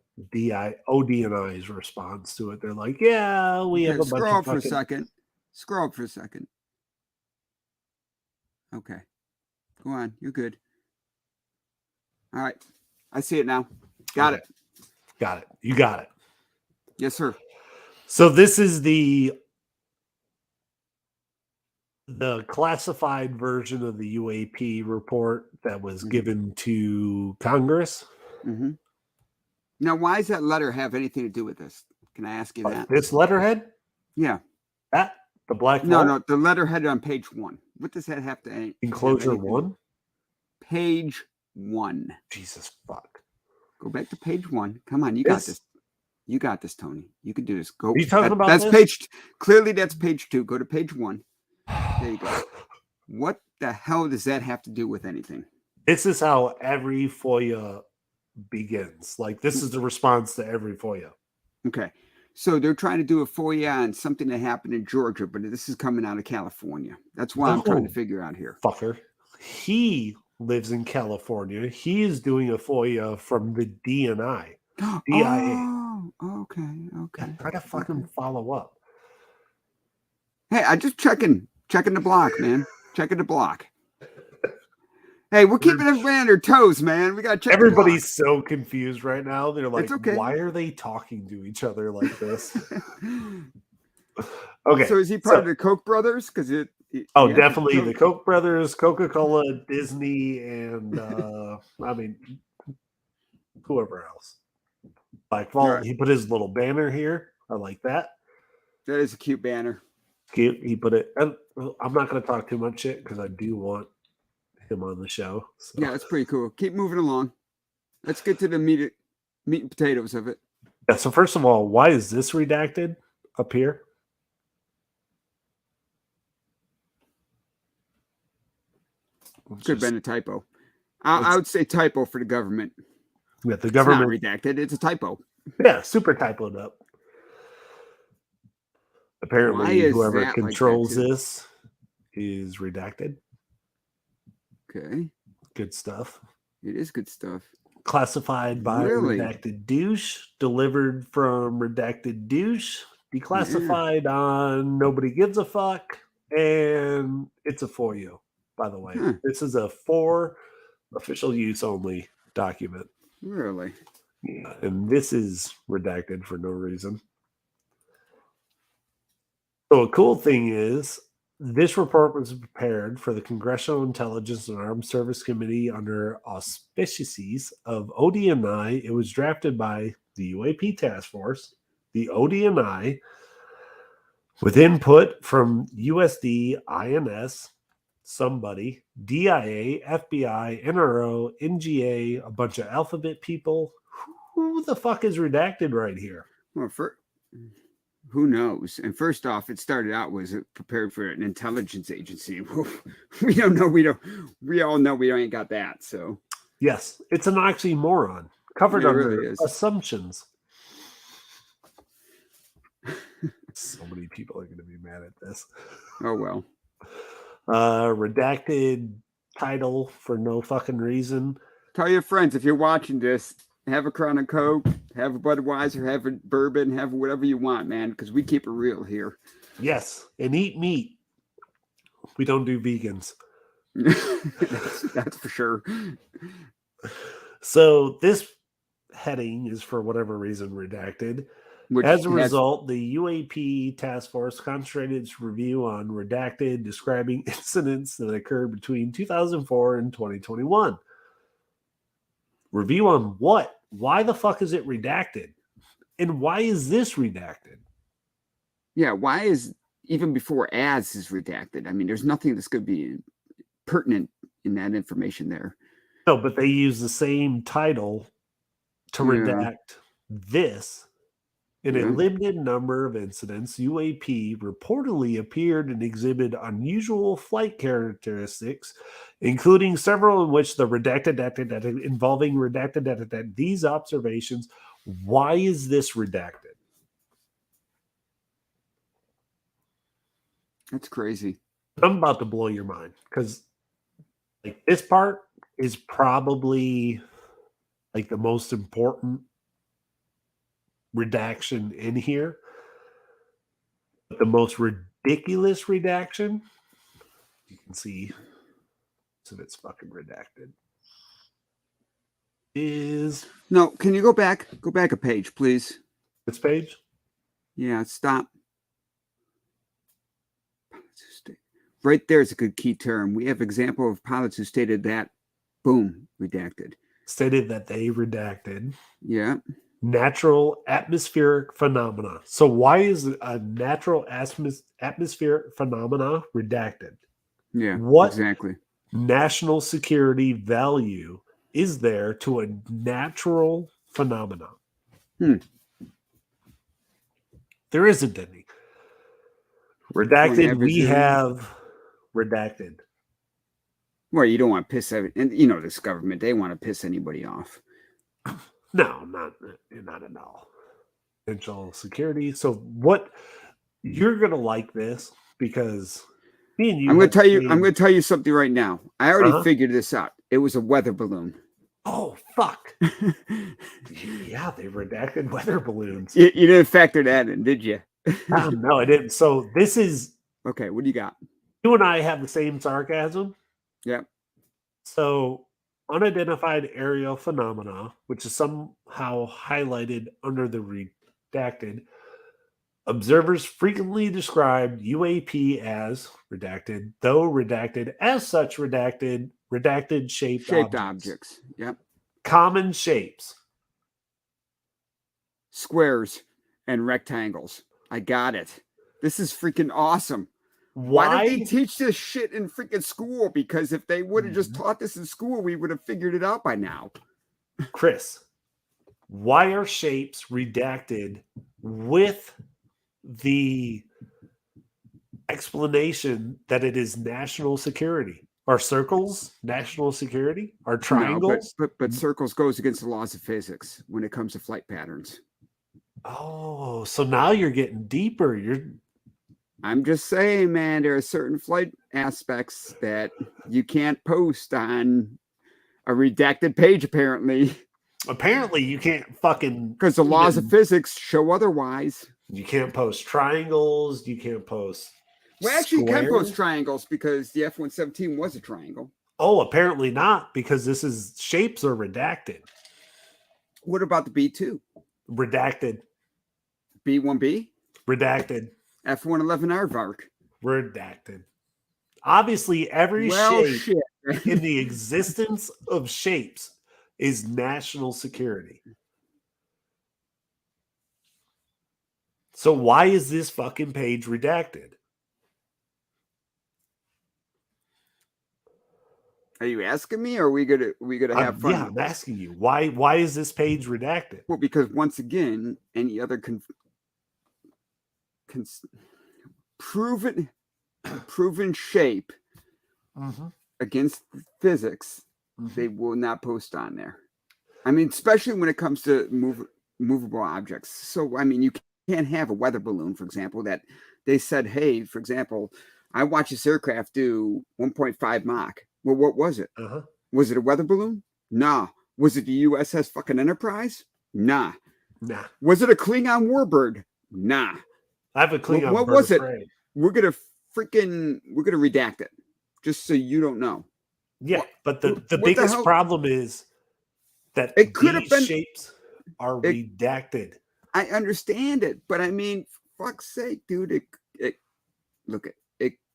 ODNI's response to it. They're like, yeah, we have a bunch of Scroll up for a second. Okay. Go on. You're good. All right. I see it now. Got it. You got it. Yes, sir. So this is the classified version of the UAP report that was given to Congress. Mm-hmm. Now, why does that letter have anything to do with this? Can I ask you that? This letterhead? Yeah. That? The black No, the letterhead on page 1. What does that have to Enclosure 1? Page 1. Jesus fuck. Go back to page 1. Come on, you got this. You got this, Tony. You can do this. Go. Are you talking about that's this? Page. Clearly, that's page 2. Go to page 1. There you go. What the hell does that have to do with anything? This is how every FOIA begins. Like, this is the response to every FOIA. Okay. So they're trying to do a FOIA on something that happened in Georgia, but this is coming out of California. That's why I'm trying to figure out here. Fucker. He lives in California. He is doing a FOIA from the DNI. DIA. Oh, okay. Try to fucking follow up. Hey, I just checking the block, man. Checking the block. Hey, we're keeping everybody on their toes, man. We got to check. Everybody's so confused right now. They're like, okay. Why are they talking to each other like this? Okay. So is he part of the Koch brothers? Because definitely the Koch brothers, Coca-Cola, Disney, and I mean, whoever else. Black Vault. Right. He put his little banner here. I like that. That is a cute banner. Cute. He put it. And I'm not going to talk too much shit because I do want him on the show. So. Yeah, that's pretty cool. Keep moving along. Let's get to the meat and potatoes of it. Yeah, so first of all, why is this redacted up here? Could have been a typo. I would say typo for the government. Yeah, the It's government. not redacted. It's a typo. Yeah, super typoed up. Apparently, Why is whoever that like that, controls too? this is redacted. Okay. Good stuff. It is good stuff. Classified by Really? redacted douche, delivered from redacted douche, declassified on nobody gives a fuck, and it's a for you, by the way. Huh. This is a for official use only document. Really? Yeah, and this is redacted for no reason. So a cool thing is this report was prepared for the Congressional Intelligence and Armed Service Committee under auspices of ODNI. It was drafted by the UAP Task Force, the ODNI, with input from USD, INS, somebody, DIA, FBI, NRO, NGA, a bunch of alphabet people. Who the fuck is redacted right here? Well, who knows? And first off, it started out was prepared for an intelligence agency. We don't know. We all know we ain't got that. So Yes, it's an oxymoron covered It under really is. assumptions. So many people are going to be mad at this. oh well. Redacted title for no fucking reason. Tell your friends if you're watching this, have a Crown and Coke, have a Budweiser, have a bourbon, have whatever you want, man, because we keep it real here. Yes, and eat meat. We don't do vegans. that's for sure. So this heading is for whatever reason redacted. Which As a result, the UAP task force concentrated its review on redacted, describing incidents that occurred between 2004 and 2021. Review on what? Why the fuck is it redacted? And why is this redacted? Yeah, why is even before as is redacted? I mean, there's nothing that's going to be pertinent in that information there. No, but they use the same title to redact this. In a limited number of incidents, UAP reportedly appeared and exhibited unusual flight characteristics, including several in which the redacted data involving redacted data. These observations. Why is this redacted? That's crazy. I'm about to blow your mind because, like, this part is probably like the most important redaction in here. But the most ridiculous redaction, you can see so it's fucking redacted, is No, can you go back a page, please? this page. Yeah, stop. Right there is a good key term. We have example of pilots who stated that, boom, redacted. Stated that they redacted Yeah. natural atmospheric phenomena. So why is a natural atmospheric phenomena redacted? Yeah, What exactly. national security value is there to a natural phenomena? There isn't any. Redacted, we have redacted. Well, you don't want to piss and you know this government, they want to piss anybody off. No, not at all. Potential security. So what you're gonna like this because me and you. I'm gonna tell you something right now. I already figured this out. It was a weather balloon. Oh fuck. Yeah, they redacted weather balloons. You didn't factor that in, did you? No, I didn't. So this is okay. What do you got? You and I have the same sarcasm. Yep. So unidentified aerial phenomena, which is somehow highlighted under the redacted, observers frequently described UAP as redacted, though redacted as such redacted shaped objects. Yep. Common shapes. Squares and rectangles. I got it. This is freaking awesome. Why don't they teach this shit in freaking school? Because if they would have just taught this in school, we would have figured it out by now. Chris, why are shapes redacted with the explanation that it is national security? Are circles national security? Are No, triangles? but circles goes against the laws of physics when it comes to flight patterns. Oh, so now you're getting deeper. I'm just saying, man, there are certain flight aspects that you can't post on a redacted page, apparently, Apparently you can't fucking because the laws of even- physics show otherwise. you can't post triangles, you can't post Well, actually, you can post squares. triangles because the F-117 was a triangle. Oh, apparently not, because this is shapes are redacted. What about the B-2? Redacted. B-1B? Redacted. F-111 aardvark? Redacted. Obviously, every Well, shape shit. in the existence of shapes is national security. So why is this fucking page redacted? Are you asking me, or are we gonna have fun? Yeah, I'm asking you. Why is this page redacted? Well, because once again, any other proven shape against physics, they will not post on there. I mean, especially when it comes to movable objects. So, I mean, you can't have a weather balloon, for example, that they said, hey, for example, I watched this aircraft do 1.5 Mach. Well, what was it? Was it a weather balloon? Nah. Was it the USS fucking Enterprise? Nah. Nah. Was it a Klingon warbird? Nah. I have a Klingon. What was it? We're gonna redact it, just so you don't know. Yeah, but the biggest problem is that it could have been shapes are redacted. I understand it, but I mean, for fuck's sake, dude, it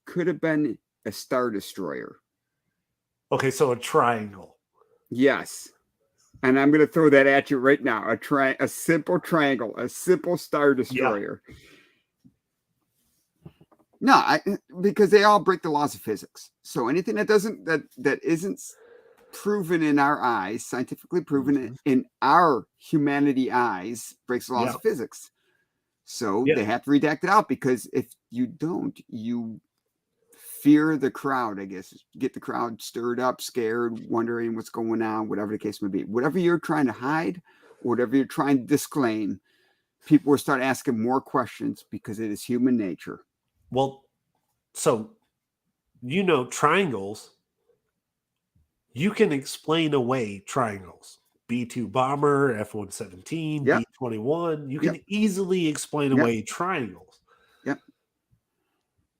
could have been a Star Destroyer. Okay, so a triangle. Yes. And I'm going to throw that at you right now. A simple triangle, a simple Star Destroyer. Yeah. No, because they all break the laws of physics. So anything that isn't proven in our eyes, scientifically proven in our humanity eyes, breaks the laws of physics. So they have to redact it out, because if you don't, you fear the crowd, I guess. Get the crowd stirred up, scared, wondering what's going on, whatever the case may be. Whatever you're trying to hide, or whatever you're trying to disclaim, people will start asking more questions, because it is human nature. Well, so, triangles, you can explain away triangles. B-2 bomber, F-117, B-21, you can easily explain away triangles. Yep.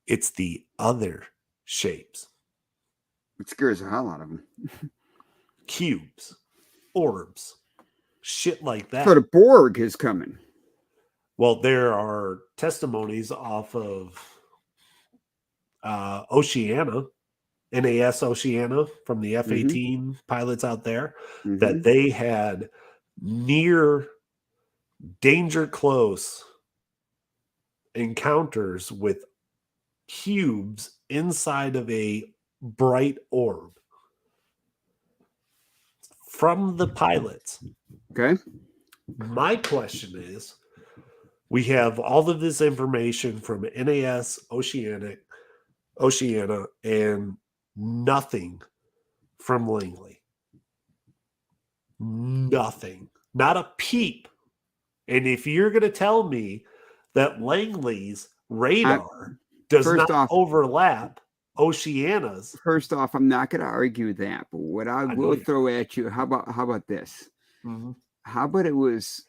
It's the other shapes. It scares the hell out of them. Cubes, orbs, shit like that. So the Borg is coming. Well, there are testimonies off of Oceana, NAS Oceana, from the F-18 pilots out there, that they had near danger close encounters with cubes inside of a bright orb from the pilots. Okay. My question is, we have all of this information from NAS Oceana, and nothing from Langley. Nothing. Not a peep. And if you're going to tell me that Langley's radar does not overlap Oceana's. First off, I'm not going to argue that, but what I will throw at you, how about this? How about it was,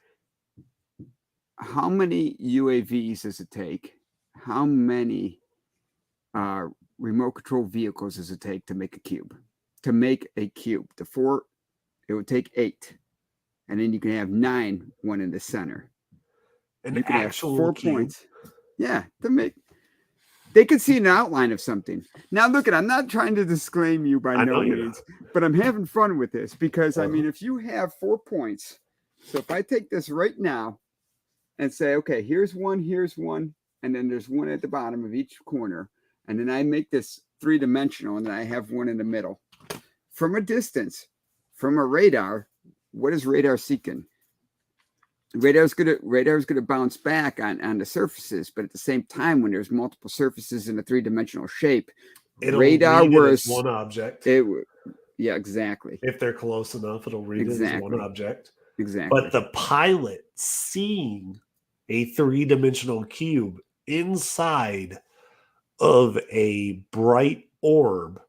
how many UAVs does it take? How many remote control vehicles does it take to make a cube? To make a cube, it would take 8. And then you can have 9, one in the center. And you can have 4 cube. points. Yeah, they can see an outline of something. Now, look, I'm not trying to disclaim you by no means, but I'm having fun with this, because, I mean, if you have 4 points, so if I take this right now and say, okay, here's one, and then there's one at the bottom of each corner, and then I make this 3-dimensional, and then I have one in the middle. From a distance, from a radar, what is radar seeking? Radar's gonna bounce back on the surfaces, but at the same time, when there's multiple surfaces in a three-dimensional shape, It'll radar read it as was one object. Yeah, exactly. If they're close enough, it'll read it as one object. Exactly. But the pilot seeing a three-dimensional cube inside of a bright orb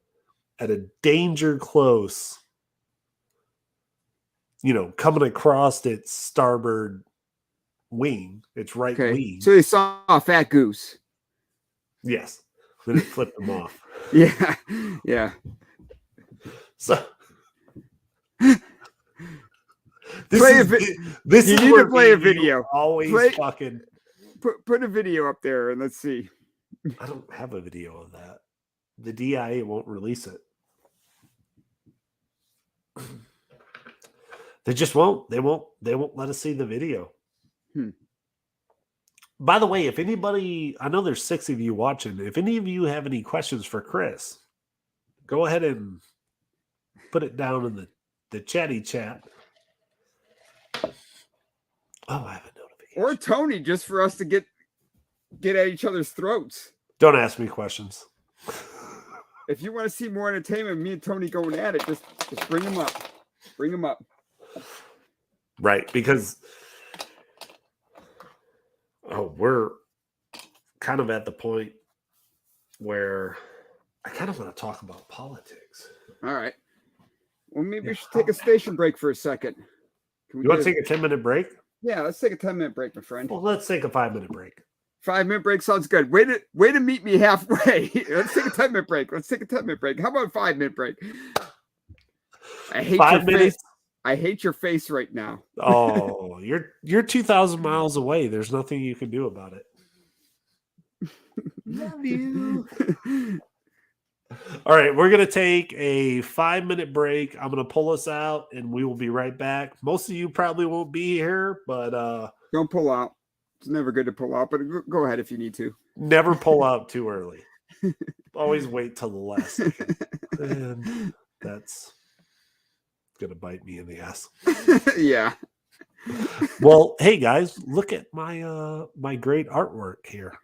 at a danger close, coming across its starboard wing, its right wing. So they saw a fat goose. Yes. Then it flipped them off. Yeah. Yeah. So You need to play a video. Always fucking put a video up there and let's see. I don't have a video of that. The DIA won't release it. They just won't. They won't let us see the video. By the way, if anybody, I know there's 6 of you watching. If any of you have any questions for Chris, go ahead and put it down in the chatty chat. Oh, I have a notification. Or Tony, just for us to get at each other's throats. Don't ask me questions. If you want to see more entertainment, me and Tony going at it, just bring them up. Bring them up. Right, because we're kind of at the point where I kind of want to talk about politics. All right. Well, maybe we should take a station break for a second. You want to take a 10-minute break? Yeah, let's take a 10-minute break, my friend. Well, let's take a 5-minute break. 5-minute break sounds good. Way to meet me halfway. Let's take a 10-minute break. Let's take a 10-minute break. How about a 5-minute break? I hate 5 your minutes. face. I hate your face right now. Oh, you're 2,000 miles away. There's nothing you can do about it. Love you. All right, we're going to take a 5-minute break. I'm going to pull us out, and we will be right back. Most of you probably won't be here, but don't pull out. It's never good to pull out, but go ahead if you need to. Never pull out too early. Always wait till the last second. And that's going to bite me in the ass. Yeah. Well, hey guys, look at my my great artwork here.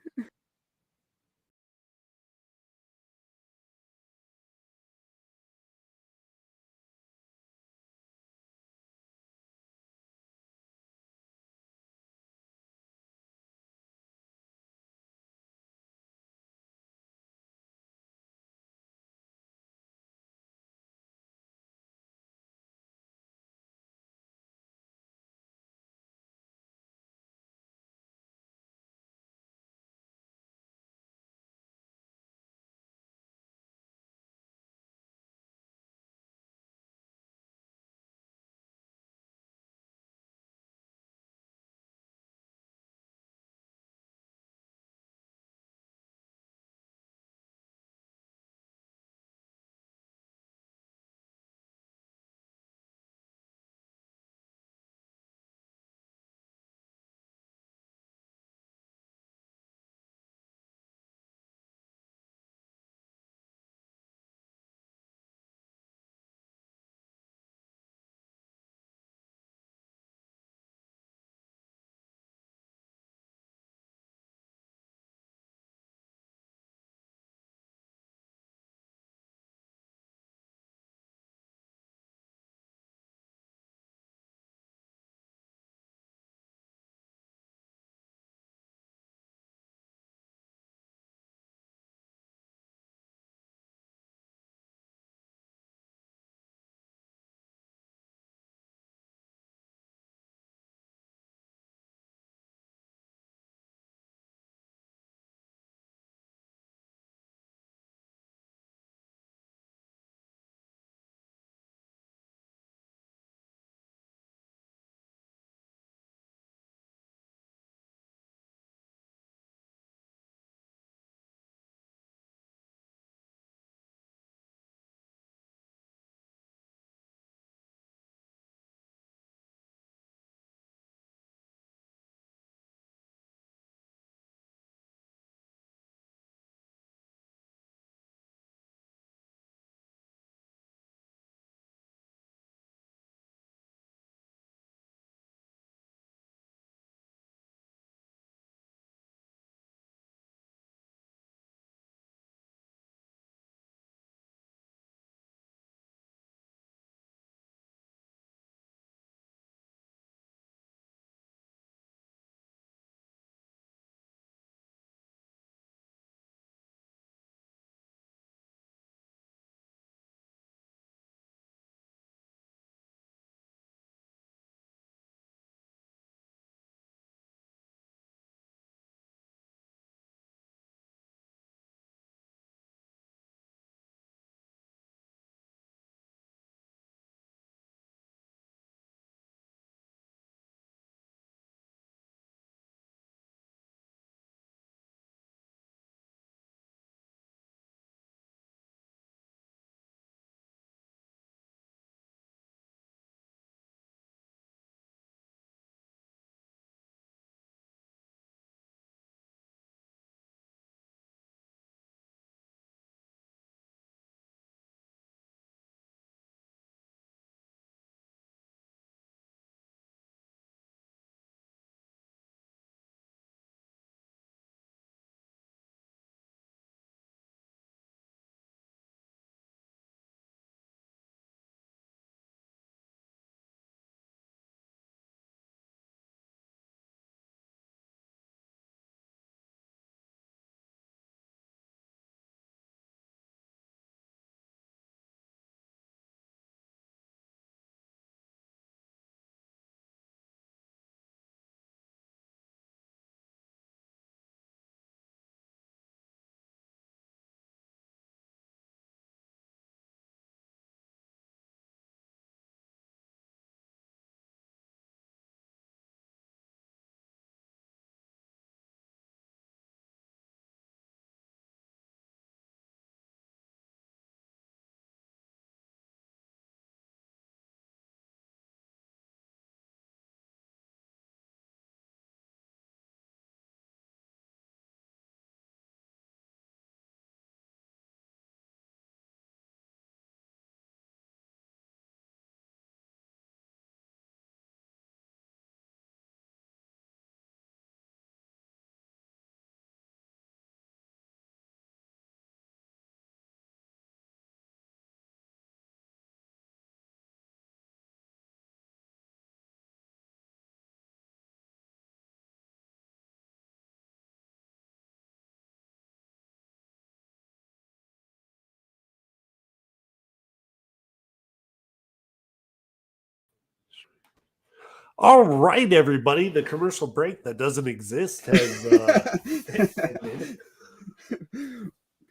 All right, everybody. The commercial break that doesn't exist has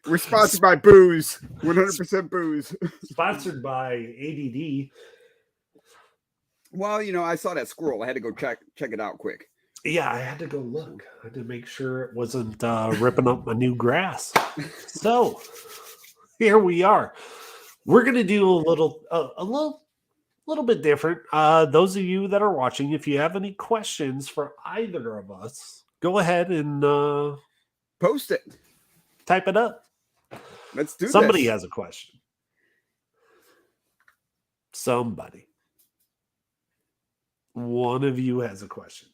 We're sponsored by booze. 100% booze. sponsored by ADD. Well, I saw that squirrel. I had to go check it out quick. Yeah, I had to go look. I had to make sure it wasn't ripping up my new grass. So here we are. We're gonna do a little bit different. Those of you that are watching, if you have any questions for either of us, go ahead and Post it. type it up. Let's do Somebody this. has a question. Somebody. One of you has a question.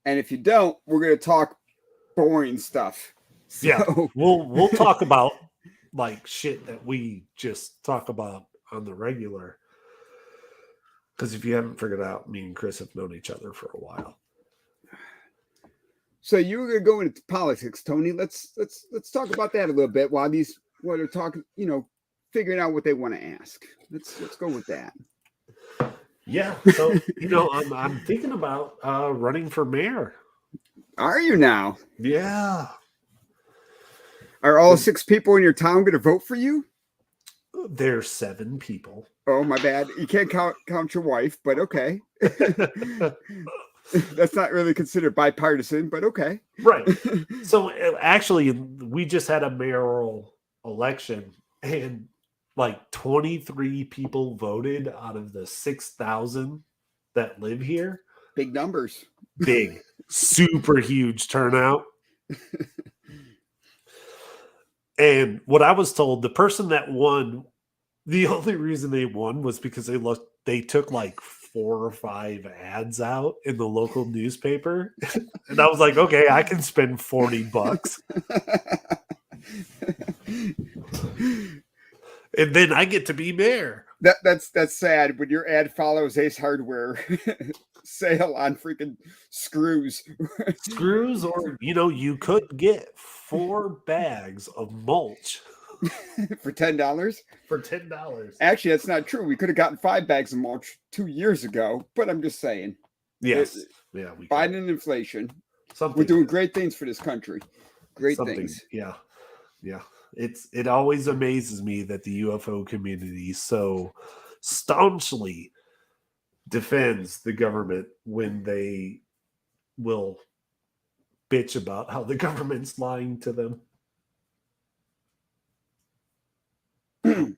And if you don't, we're going to talk boring stuff. So, Yeah, we'll talk about like shit that we just talk about on the regular. Because if you haven't figured out, me and Chris have known each other for a while. So you were going to go into politics, Tony. Let's talk about that a little bit while they're talking, figuring out what they want to ask. Let's go with that. Yeah, so I'm thinking about running for mayor. Are you now? Yeah. Are all 6 people in your town going to vote for you? There's 7 people. Oh, my bad. You can't count your wife, but okay. That's not really considered bipartisan, but okay. Right. So actually, we just had a mayoral election, and like 23 people voted out of the 6,000 that live here. Big numbers. Big, super huge turnout. And what I was told, the person that won, the only reason they won was because they took like 4 or 5 ads out in the local newspaper. And I was like, okay, I can spend $40. And then I get to be mayor. That's sad when your ad follows Ace Hardware sale on freaking screws. Screws, or you could get 4 bags of mulch for $10. for $10. Actually, that's not true. We could have gotten 5 bags of mulch 2 years ago, but I'm just saying. Yes. Yeah, Biden and inflation. Something. We're doing great things for this country. Great things. Yeah. Yeah. It always amazes me that the UFO community so staunchly defends the government when they will bitch about how the government's lying to them.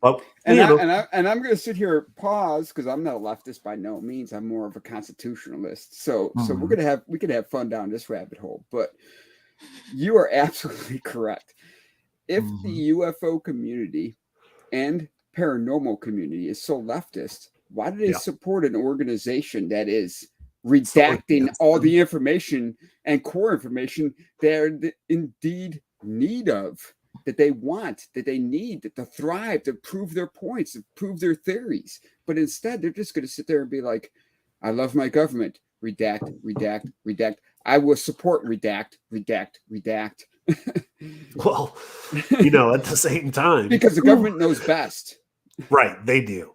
But, and I'm going to sit here pause because I'm not a leftist by no means. I'm more of a constitutionalist. So we could have fun down this rabbit hole. But you are absolutely correct. If the UFO community and paranormal community is so leftist, why do they support an organization that is redacting all the information and core information they're indeed need of, that they want, that they need to thrive, to prove their points, to prove their theories? But instead, they're just going to sit there and be like, I love my government. Redact, redact, redact. I will support redact, redact, redact. Well, at the same time, because the government knows best. Right, they do.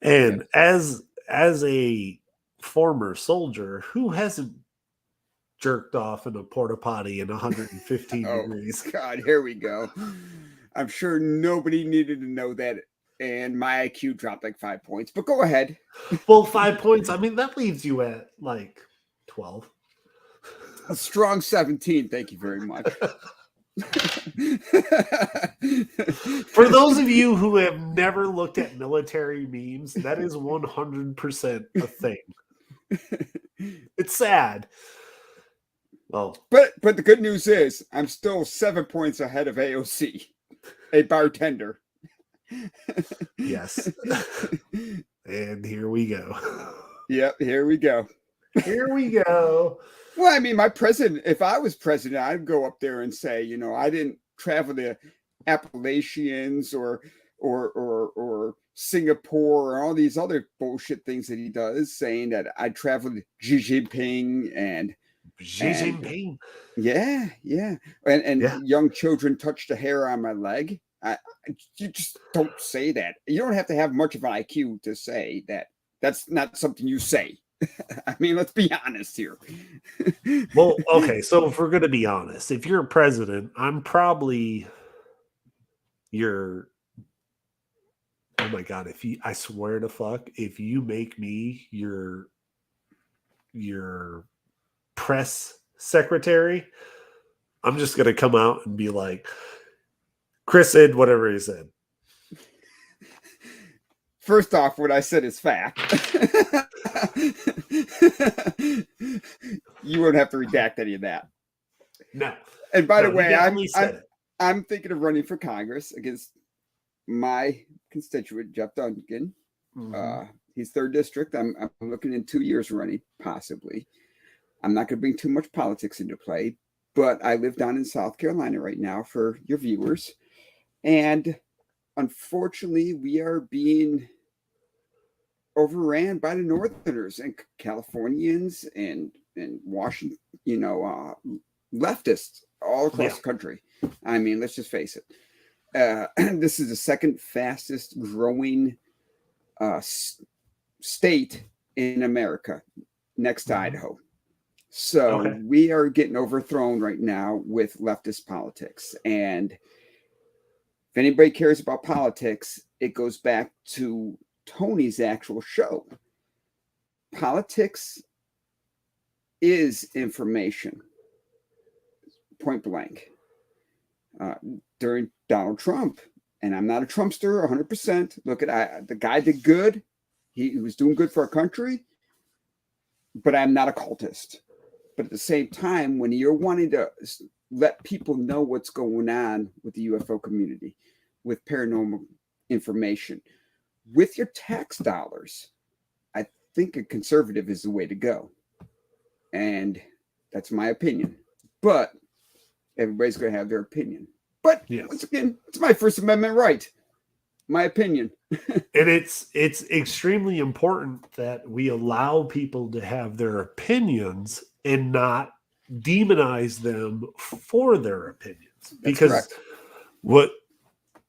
And as a former soldier who hasn't jerked off in a porta potty in 115 degrees. God, here we go. I'm sure nobody needed to know that. And my IQ dropped like 5 points, but go ahead. Well, 5 points. I mean, that leaves you at like 12. A strong 17. Thank you very much. For those of you who have never looked at military memes, that is 100% a thing. It's sad. Well, but the good news is I'm still 7 points ahead of AOC, a bartender. Yes. And here we go. Yep, here we go. Here we go. Well, I mean, my president, if I was president, I'd go up there and say, I didn't travel the Appalachians or Singapore or all these other bullshit things that he does, saying that I traveled Xi Jinping and Xi Jinping. Yeah. And young children touched a hair on my leg. You just don't say that. You don't have to have much of an IQ to say that. That's not something you say. I mean, let's be honest here. Well, okay, so if we're going to be honest, if you're a president, I'm probably your. Oh my God! I swear to fuck, if you make me your press secretary, I'm just going to come out and be like, Chris said whatever he said. First off, what I said is fact. You won't have to redact any of that. No. And by the No, he way, definitely said it. I'm thinking of running for Congress against my constituent, Jeff Duncan. He's 3rd district. I'm looking in 2 years running, possibly. I'm not going to bring too much politics into play, but I live down in South Carolina right now for your viewers. And unfortunately, we are being overran by the Northerners and Californians and Washington, leftists all across the country. I mean, let's just face it. This is the 2nd fastest growing state in America, next to Idaho. So we are getting overthrown right now with leftist politics. And if anybody cares about politics, it goes back to Tony's actual show. Politics is information, point blank. During Donald Trump, and I'm not a Trumpster 100%. Look at the guy did good. He was doing good for our country, but I'm not a cultist. But at the same time, when you're wanting to let people know what's going on with the UFO community, with paranormal information, with your tax dollars, I think a conservative is the way to go. And that's my opinion. But everybody's going to have their opinion. But once again, it's my First Amendment right. My opinion. And it's extremely important that we allow people to have their opinions and not demonize them for their opinions. Because what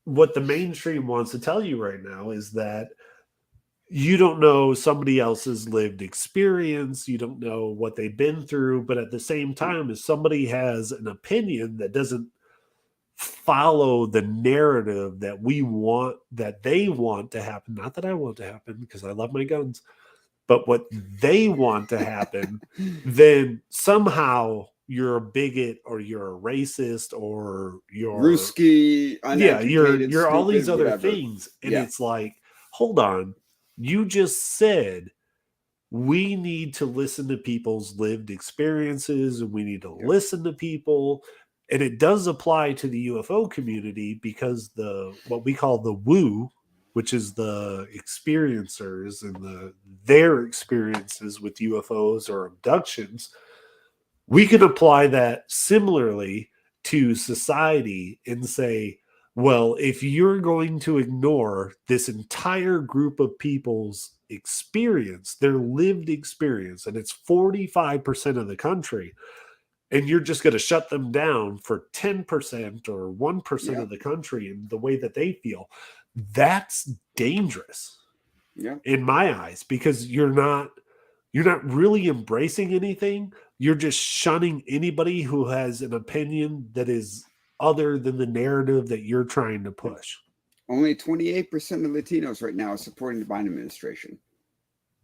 the mainstream wants to tell you right now is that you don't know somebody else's lived experience. You don't know what they've been through. But at the same time, if somebody has an opinion that doesn't follow the narrative that they want to happen, not that I want to happen because I love my guns, but what they want to happen, then somehow you're a bigot or you're a racist or you're Ruski, you're all these other things. And it's like, hold on. You just said we need to listen to people's lived experiences and we need to listen to people. And it does apply to the UFO community because what we call the woo, which is the experiencers and their experiences with UFOs or abductions, we can apply that similarly to society and say, well, if you're going to ignore this entire group of people's experience, their lived experience, and it's 45% of the country, and you're just going to shut them down for 10% or 1% of the country and the way that they feel, that's dangerous in my eyes, because you're not really embracing anything. You're just shunning anybody who has an opinion that is other than the narrative that you're trying to push. Only 28% of Latinos right now are supporting the Biden administration.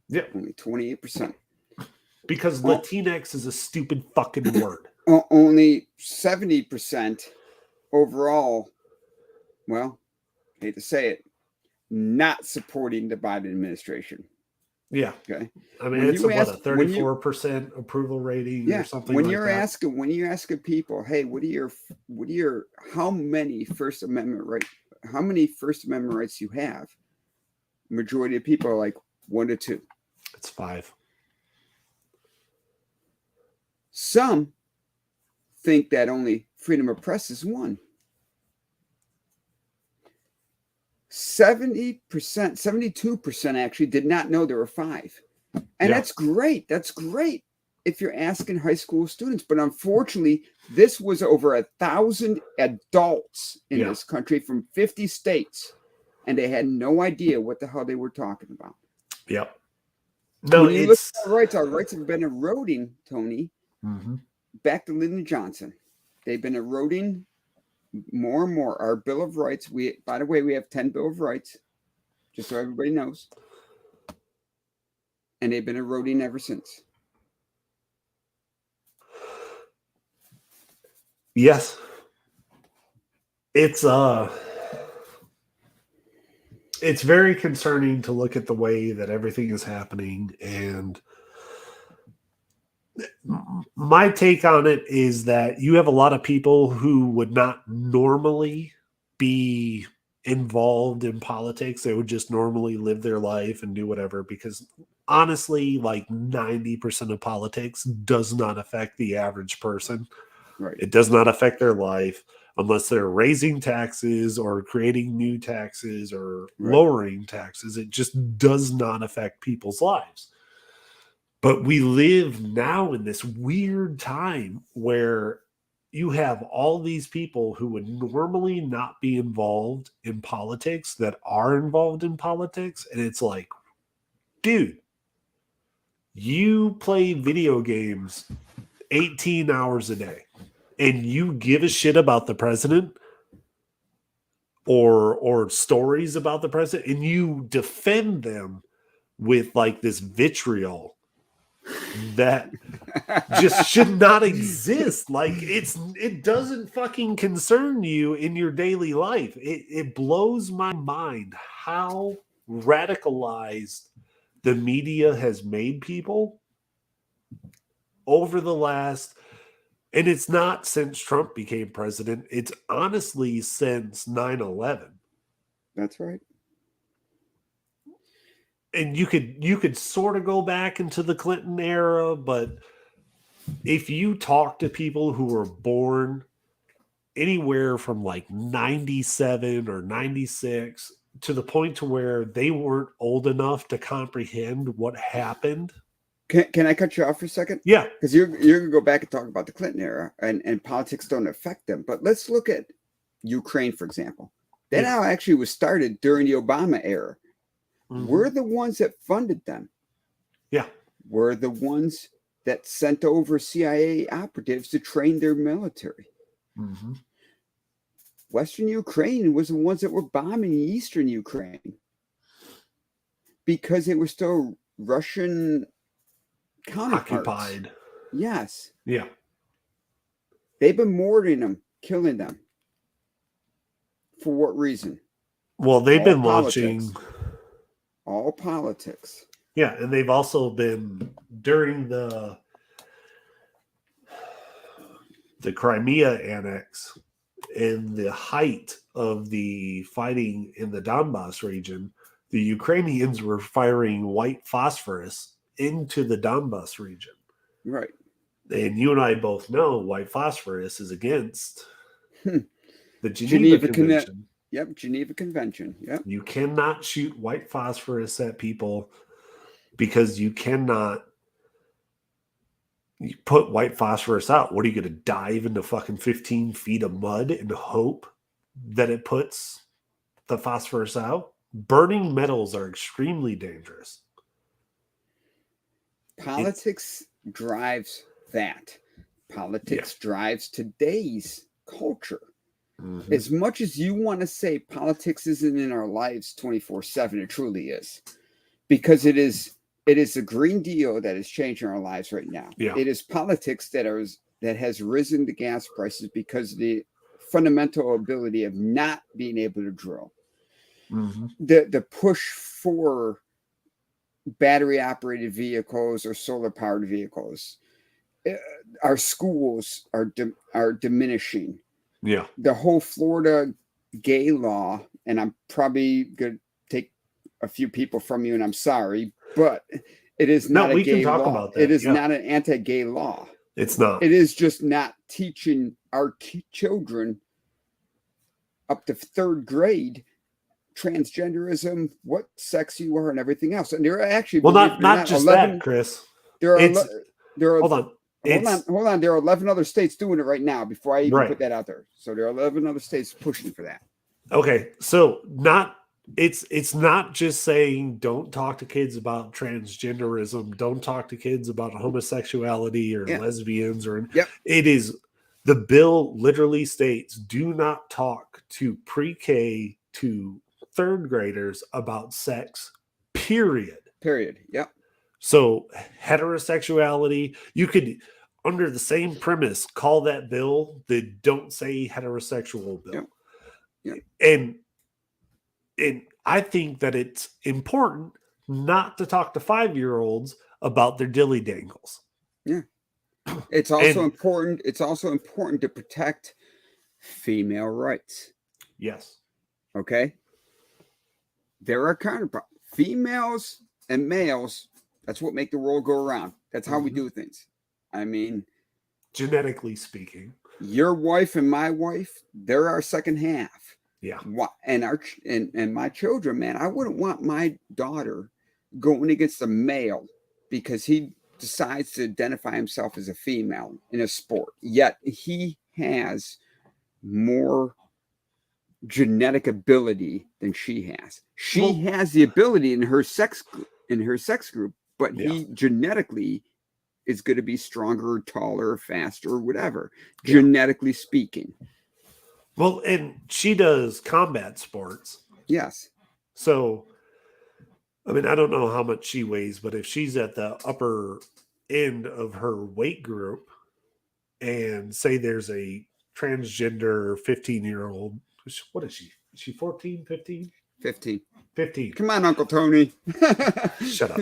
Yeah. Only 28%. Because Latinx is a stupid fucking word. Only 70% overall, well, hate to say it, not supporting the Biden administration. Yeah. Okay. I mean, it's a 34% approval rating or something when like you're that. When you're asking people, hey, how many First Amendment rights you have? Majority of people are like 1 to 2. It's 5. Some think that only freedom of press is 1. 70%, 72% actually did not know there were 5. And that's great. That's great if you're asking high school students. But unfortunately, this was over 1,000 adults in this country from 50 states. And they had no idea what the hell they were talking about. Yep. No, when you look it's at our rights have been eroding, Tony. mm-hmm. Back to Lyndon Johnson. They've been eroding more and more. Our Bill of Rights, by the way, we have 10 Bill of Rights, just so everybody knows. And they've been eroding ever since. Yes. It's very concerning to look at the way that everything is happening, and my take on it is that you have a lot of people who would not normally be involved in politics. They would just normally live their life and do whatever, because honestly, like 90% of politics does not affect the average person. Right. It does not affect their life unless they're raising taxes or creating new taxes or lowering taxes. It just does not affect people's lives. But we live now in this weird time where you have all these people who would normally not be involved in politics that are involved in politics. And it's like, dude, you play video games 18 hours a day and you give a shit about the president or stories about the president, and you defend them with like this vitriol that just should not exist. Like it doesn't fucking concern you in your daily life. It blows my mind how radicalized the media has made people over the last, and it's not since Trump became president, it's honestly since 9/11. That's right. And you could sort of go back into the Clinton era, but if you talk to people who were born anywhere from like 97 or 96 to the point to where they weren't old enough to comprehend what happened. Can I cut you off for a second? Yeah. Because you're going to go back and talk about the Clinton era and politics don't affect them. But let's look at Ukraine, for example. That now actually was started during the Obama era. Mm-hmm. We're the ones that funded them. Yeah. We're the ones that sent over CIA operatives to train their military. Mm-hmm. Western Ukraine was the ones that were bombing Eastern Ukraine because they were still Russian counterparts. Occupied. Yes. Yeah. They've been murdering them, killing them. For what reason? Well, they've been politics. launching all politics. Yeah, and they've also been during the Crimea annex, in the height of the fighting in the Donbass region, the Ukrainians were firing white phosphorus into the Donbass region. Right. And you and I both know white phosphorus is against the Geneva Convention. Yep, Geneva Convention. Yep. You cannot shoot white phosphorus at people because you cannot put white phosphorus out. What are you going to dive into fucking 15 feet of mud and hope that it puts the phosphorus out? Burning metals are extremely dangerous. Politics drives that. Politics drives today's culture. Mm-hmm. As much as you want to say politics isn't in our lives 24/7, it truly is. Because it is the Green Deal that is changing our lives right now. Yeah. It is politics that has risen the gas prices because of the fundamental ability of not being able to drill. Mm-hmm. The push for battery operated vehicles or solar powered vehicles. Our schools are diminishing. Yeah. The whole Florida gay law, and I'm probably going to take a few people from you, and I'm sorry, but it is not a gay law. About that. It is not an anti-gay law. It's not. It is just not teaching our children up to third grade transgenderism, what sex you are, and everything else. And there are actually not just 11, that, Chris. There are hold on. Hold on. There are 11 other states doing it right now before I even put that out there. So there are 11 other states pushing for that. Okay. So not it's not just saying don't talk to kids about transgenderism, don't talk to kids about homosexuality or Yeah. lesbians or Yep. it is the bill literally states do not talk to pre-K to third graders about sex, period. Period. Yep. So heterosexuality, you could under the same premise call that bill the don't say heterosexual bill. Yep. Yep. And I think that it's important not to talk to 5-year-olds about their dilly dangles. Yeah. It's also And- important. It's also important to protect female rights. Yes. Okay. There are counterparts. Females and males, that's what make the world go around. That's how we do things. I mean, Genetically speaking. your wife and my wife, they're our second half. Yeah. And my children, man, I wouldn't want my daughter going against a male because he decides to identify himself as a female in a sport. Yet he has more genetic ability than she has. She has the ability in her sex group, but he genetically is going to be stronger, taller, faster, whatever, genetically speaking. Well, and she does combat sports. Yes. So, I mean, I don't know how much she weighs, but if she's at the upper end of her weight group and say there's a transgender 15-year-old, what is she? Is she 14, 15? 15. 15. Come on, Uncle Tony. Shut up.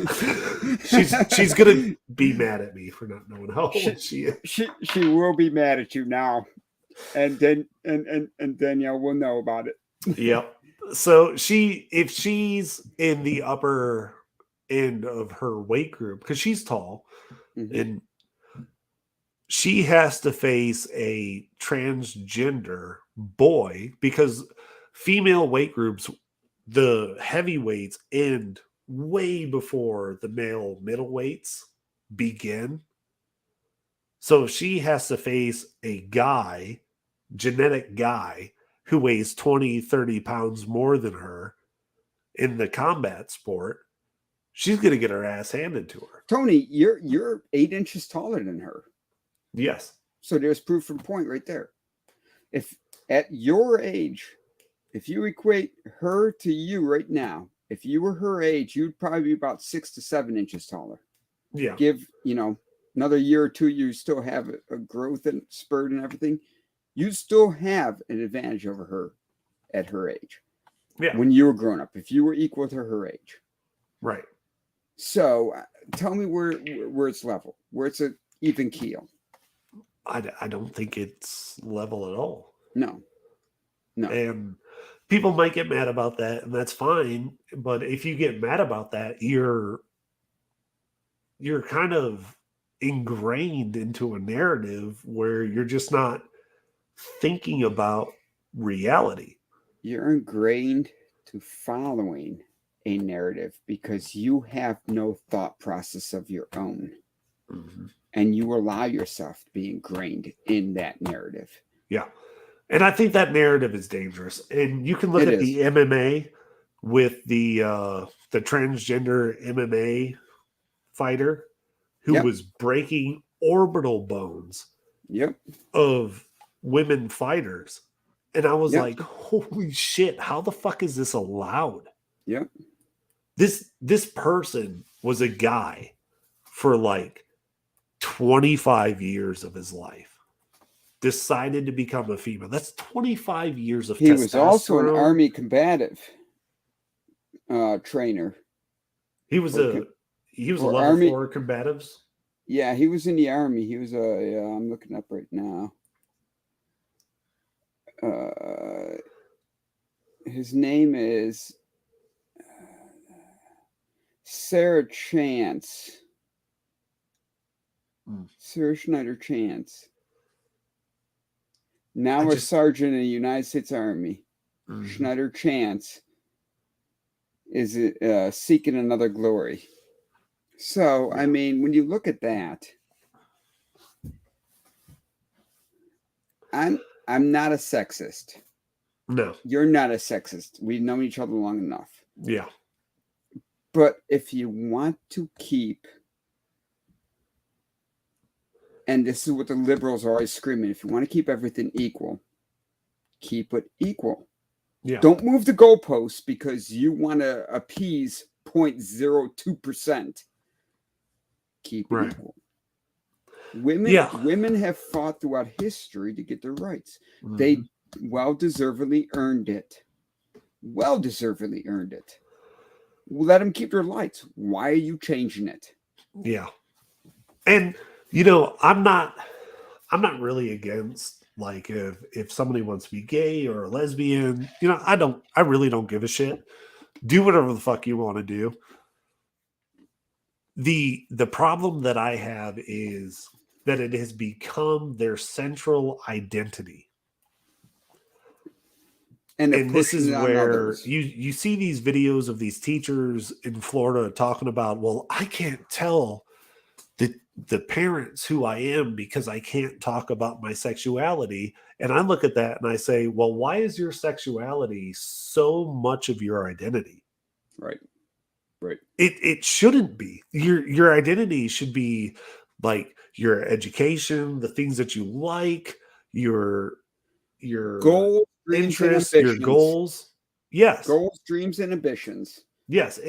She's gonna be mad at me for not knowing how old she is. She will be mad at you now. And then and Danielle will know about it. Yep. So if she's in the upper end of her weight group, because she's tall, and she has to face a transgender boy because female weight groups, the heavyweights end way before the male middleweights begin. So she has to face a guy, genetic guy, who weighs 20, 30 pounds more than her in the combat sport. She's going to get her ass handed to her. Tony, you're 8 inches taller than her. Yes. So there's proof of point right there. If at your age, if you equate her to you right now, if you were her age, you'd probably be about 6 to 7 inches taller. Yeah. Give, another year or two, you still have a growth and spurt and everything. You still have an advantage over her at her age. Yeah. When you were growing up, if you were equal to her age. Right. So tell me where it's level, where it's an even keel. I don't think it's level at all. No. And people might get mad about that, and that's fine. But if you get mad about that, you're kind of ingrained into a narrative where you're just not thinking about reality. You're ingrained to following a narrative because you have no thought process of your own. And you allow yourself to be ingrained in that narrative. Yeah. And I think that narrative is dangerous. And you can look at the MMA with the transgender MMA fighter who was breaking orbital bones of women fighters. And I was like, holy shit, how the fuck is this allowed? Yep. This person was a guy for like 25 years of his life. Decided to become a female. That's 25 years of testosterone. He was also an Army combative trainer. He was a level Army, 4 combatives. Yeah, he was in the Army. He was I'm looking up right now. His name is Sarah Chance. Sarah Schneider Chance. Now a sergeant in the United States Army. Schneider Chance is seeking another glory. So, I mean, when you look at that, I'm not a sexist. No. You're not a sexist. We've known each other long enough. Yeah. But if you want to keep, and this is what the liberals are always screaming, if you want to keep everything equal, keep it equal. Yeah. Don't move the goalposts because you want to appease 0.02%. Keep it equal. Women have fought throughout history to get their rights. Mm-hmm. They well-deservedly earned it. Well-deservedly earned it. Let them keep their rights. Why are you changing it? Yeah. And you know, I'm not really against, like, if somebody wants to be gay or a lesbian, you know, I really don't give a shit. Do whatever the fuck you want to do. The problem that I have is that it has become their central identity. And this is where you see these videos of these teachers in Florida talking about, well, I can't tell the parents who I am because I can't talk about my sexuality. And I look at that and I say, well, why is your sexuality so much of your identity? Right. Right. It shouldn't be. Your identity should be like your education, the things that you like, your goals, interests, your goals. Yes. Goals, dreams, and ambitions. Yes.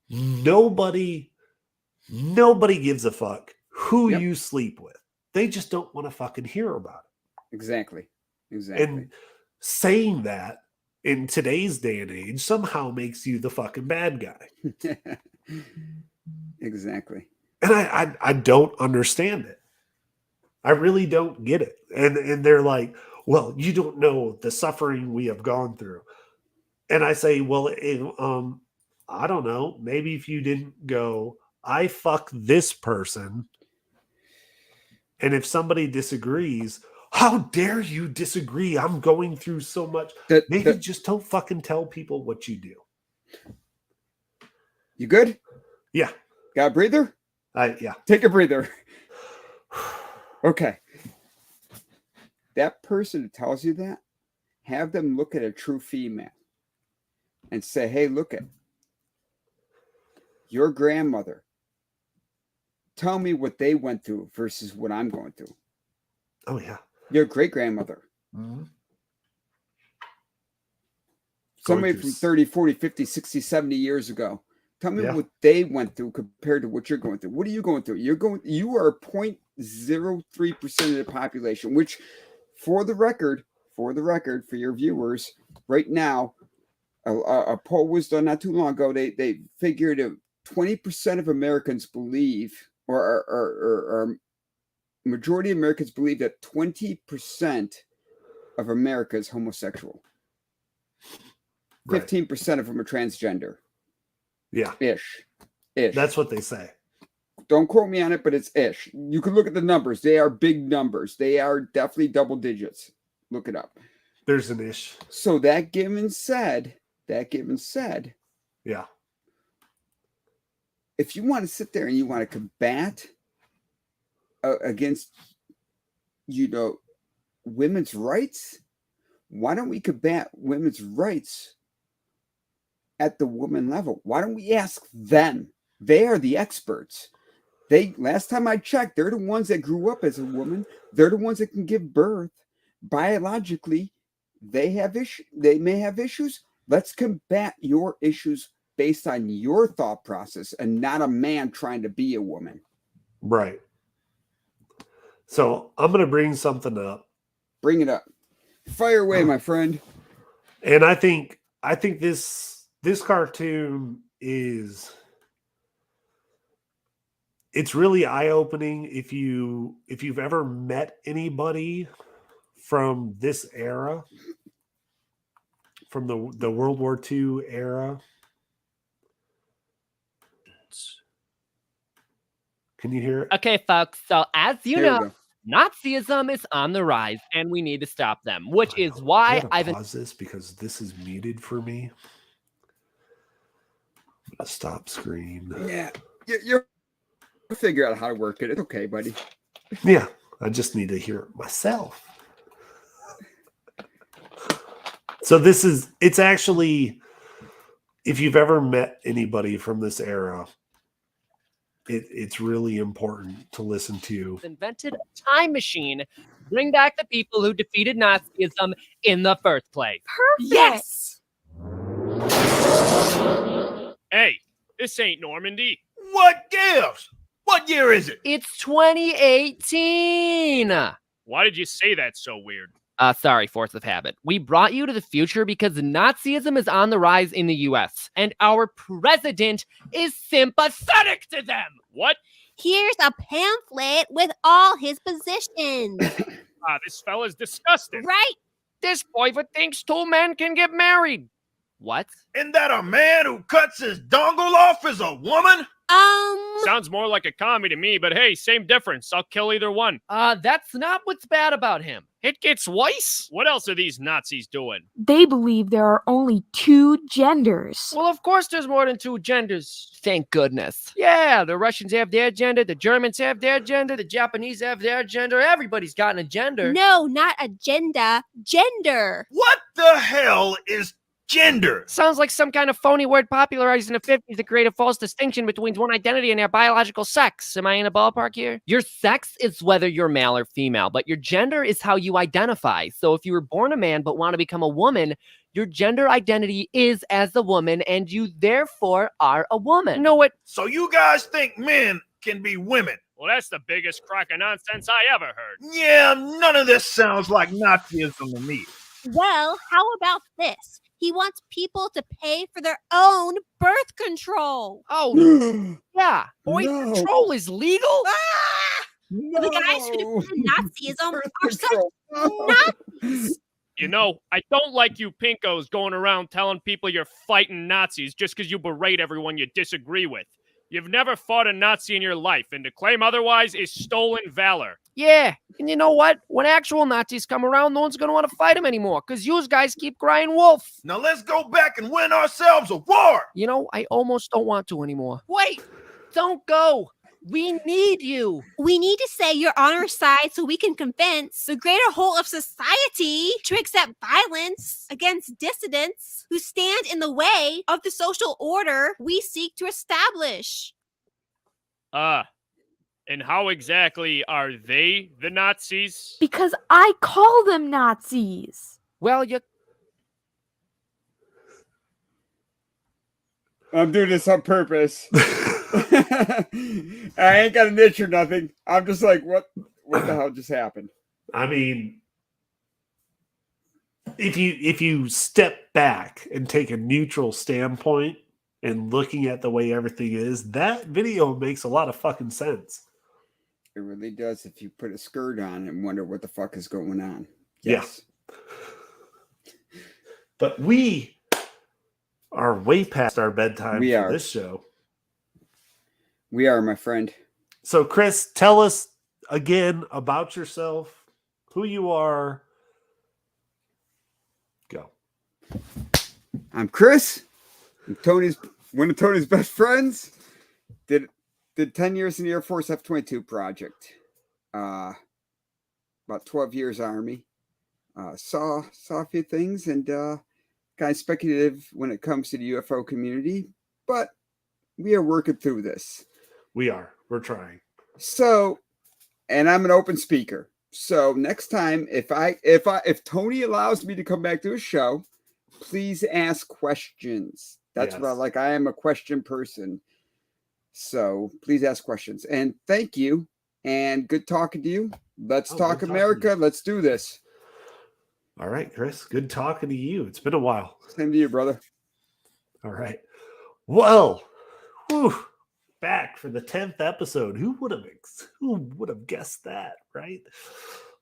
Nobody gives a fuck who you sleep with. They just don't want to fucking hear about it. Exactly. And saying that in today's day and age somehow makes you the fucking bad guy. Exactly. And I don't understand it. I really don't get it. And they're like, well, you don't know the suffering we have gone through. And I say, well, I don't know. Maybe if you didn't go, I fuck this person, and if somebody disagrees, how dare you disagree? I'm going through so much. Maybe just don't fucking tell people what you do. You good? Yeah. Got a breather? Yeah. Take a breather. Okay. That person who tells you that, have them look at a true female and say, hey, look at your grandmother. Tell me what they went through versus what I'm going through. Oh, yeah. Your great-grandmother. Mm-hmm. Somebody from 30, 40, 50, 60, 70 years ago. Tell me what they went through compared to what you're going through. What are you going through? You are 0.03% of the population, which for the record, for your viewers, right now, a poll was done not too long ago. They figured 20% of Americans believe, or majority of Americans believe that 20% of America is homosexual. 15% of them are transgender. Yeah. Ish. That's what they say. Don't quote me on it, but it's ish. You can look at the numbers. They are big numbers. They are definitely double digits. Look it up. There's an ish. So that given said, yeah. If you want to sit there and you want to combat against, women's rights, why don't we combat women's rights at the woman level? Why don't we ask them? They are the experts. Last time I checked, they're the ones that grew up as a woman. They're the ones that can give birth. Biologically, they may have issues. Let's combat your issues based on your thought process and not a man trying to be a woman. Right. So I'm going to bring something up. Bring it up. Fire away, my friend. And I think this cartoon it's really eye-opening if you've ever met anybody from this era, from the World War II era. Can you hear it? Okay, folks. So as you know, Nazism is on the rise, and we need to stop them. Which is why I've pause this because this is muted for me. I'm gonna stop screen. Yeah, you'll figure out how to work it. It's okay, buddy. Yeah, I just need to hear it myself. So it's actually, if you've ever met anybody from this era, it's really important to listen to. Invented a time machine to bring back the people who defeated Nazism in the first place. Yes! Hey, this ain't Normandy. What gives? What year is it? It's 2018. Why did you say that so weird? Sorry, force of habit. We brought you to the future because Nazism is on the rise in the US, and our president is sympathetic to them. What? Here's a pamphlet with all his positions. This fella's disgusting. Right? This boyfriend thinks two men can get married. What? Isn't that a man who cuts his dongle off as a woman? Sounds more like a commie to me, but hey, same difference. I'll kill either one. That's not what's bad about him. It gets worse. What else are these Nazis doing? They believe there are only 2 genders. Well, of course there's more than 2 genders. Thank goodness. Yeah, the Russians have their gender, the Germans have their gender, the Japanese have their gender. Everybody's got an gender. No, not agenda. Gender. What the hell is gender? Sounds like some kind of phony word popularized in the 50s to create a false distinction between one identity and their biological sex. Am I in a ballpark here? Your sex is whether you're male or female, but your gender is how you identify. So if you were born a man but want to become a woman, your gender identity is as a woman, and you therefore are a woman. No, what? So you guys think men can be women? Well, that's the biggest crock of nonsense I ever heard. Yeah, none of this sounds like Nazism to me. Well, how about this? He wants people to pay for their own birth control. Oh, yeah. Boy, No. control is legal? No. The guys who defend Nazism are such Control. Nazis. You know, I don't like you pinkos going around telling people you're fighting Nazis just because you berate everyone you disagree with. You've never fought a Nazi in your life, and to claim otherwise is stolen valor. Yeah, and you know what? When actual Nazis come around, no one's going to want to fight them anymore, because you guys keep crying wolf. Now let's go back and win ourselves a war. You know, I almost don't want to anymore. Wait, don't go. We need you. We need to say you're on our side so we can convince the greater whole of society to accept violence against dissidents who stand in the way of the social order we seek to establish. And how exactly are they the Nazis? Because I call them Nazis. Well, you... I'm doing this on purpose. I ain't got an itch or nothing. I'm just like, what the hell just happened? I mean, if you step back and take a neutral standpoint and looking at the way everything is, that video makes a lot of fucking sense. It really does if you put a skirt on and wonder what the fuck is going on. Yes. But we are way past our bedtime for this show. We are, my friend. So, Chris, tell us again about yourself, who you are. Go. I'm Chris. I'm one of Tony's best friends. Did 10 years in the Air Force F22 project. About 12 years Army. Saw a few things and kind of speculative when it comes to the UFO community, but we are working through this. We're trying. So, and I'm an open speaker. So next time, if Tony allows me to come back to a show, please ask questions. That's what I like. I am a question person. So please ask questions. And thank you. And good talking to you. Let's talk America. Let's do this. All right, Chris. Good talking to you. It's been a while. Same to you, brother. All right. Well, back for the 10th episode. Who would have guessed that, right?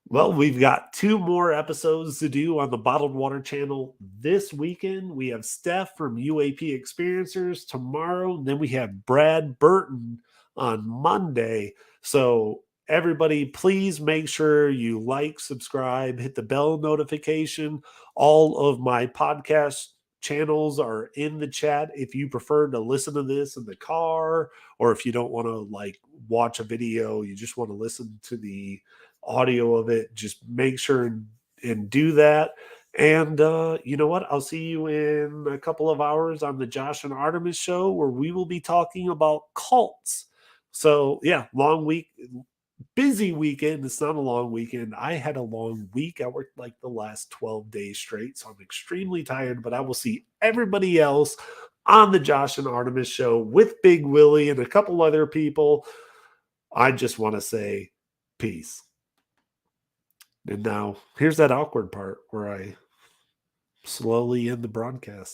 Well, we've got 2 more episodes to do on the Bottled Water channel this weekend. We have Steph from UAP Experiencers tomorrow. And then we have Brad Burton on Monday. So everybody, please make sure you like, subscribe, hit the bell notification. All of my podcast channels are in the chat if you prefer to listen to this in the car, or if you don't want to watch a video, you just want to listen to the audio of it, just make sure and do that. And you know what? I'll see you in a couple of hours on the Josh and Artemis show, where we will be talking about cults. So yeah, long week, busy weekend. It's not a long weekend. I had a long week. I worked like the last 12 days straight, so I'm extremely tired, but I will see everybody else on the Josh and Artemis show with Big Willie and a couple other people. I just want to say peace. And now here's that awkward part where I slowly end the broadcast.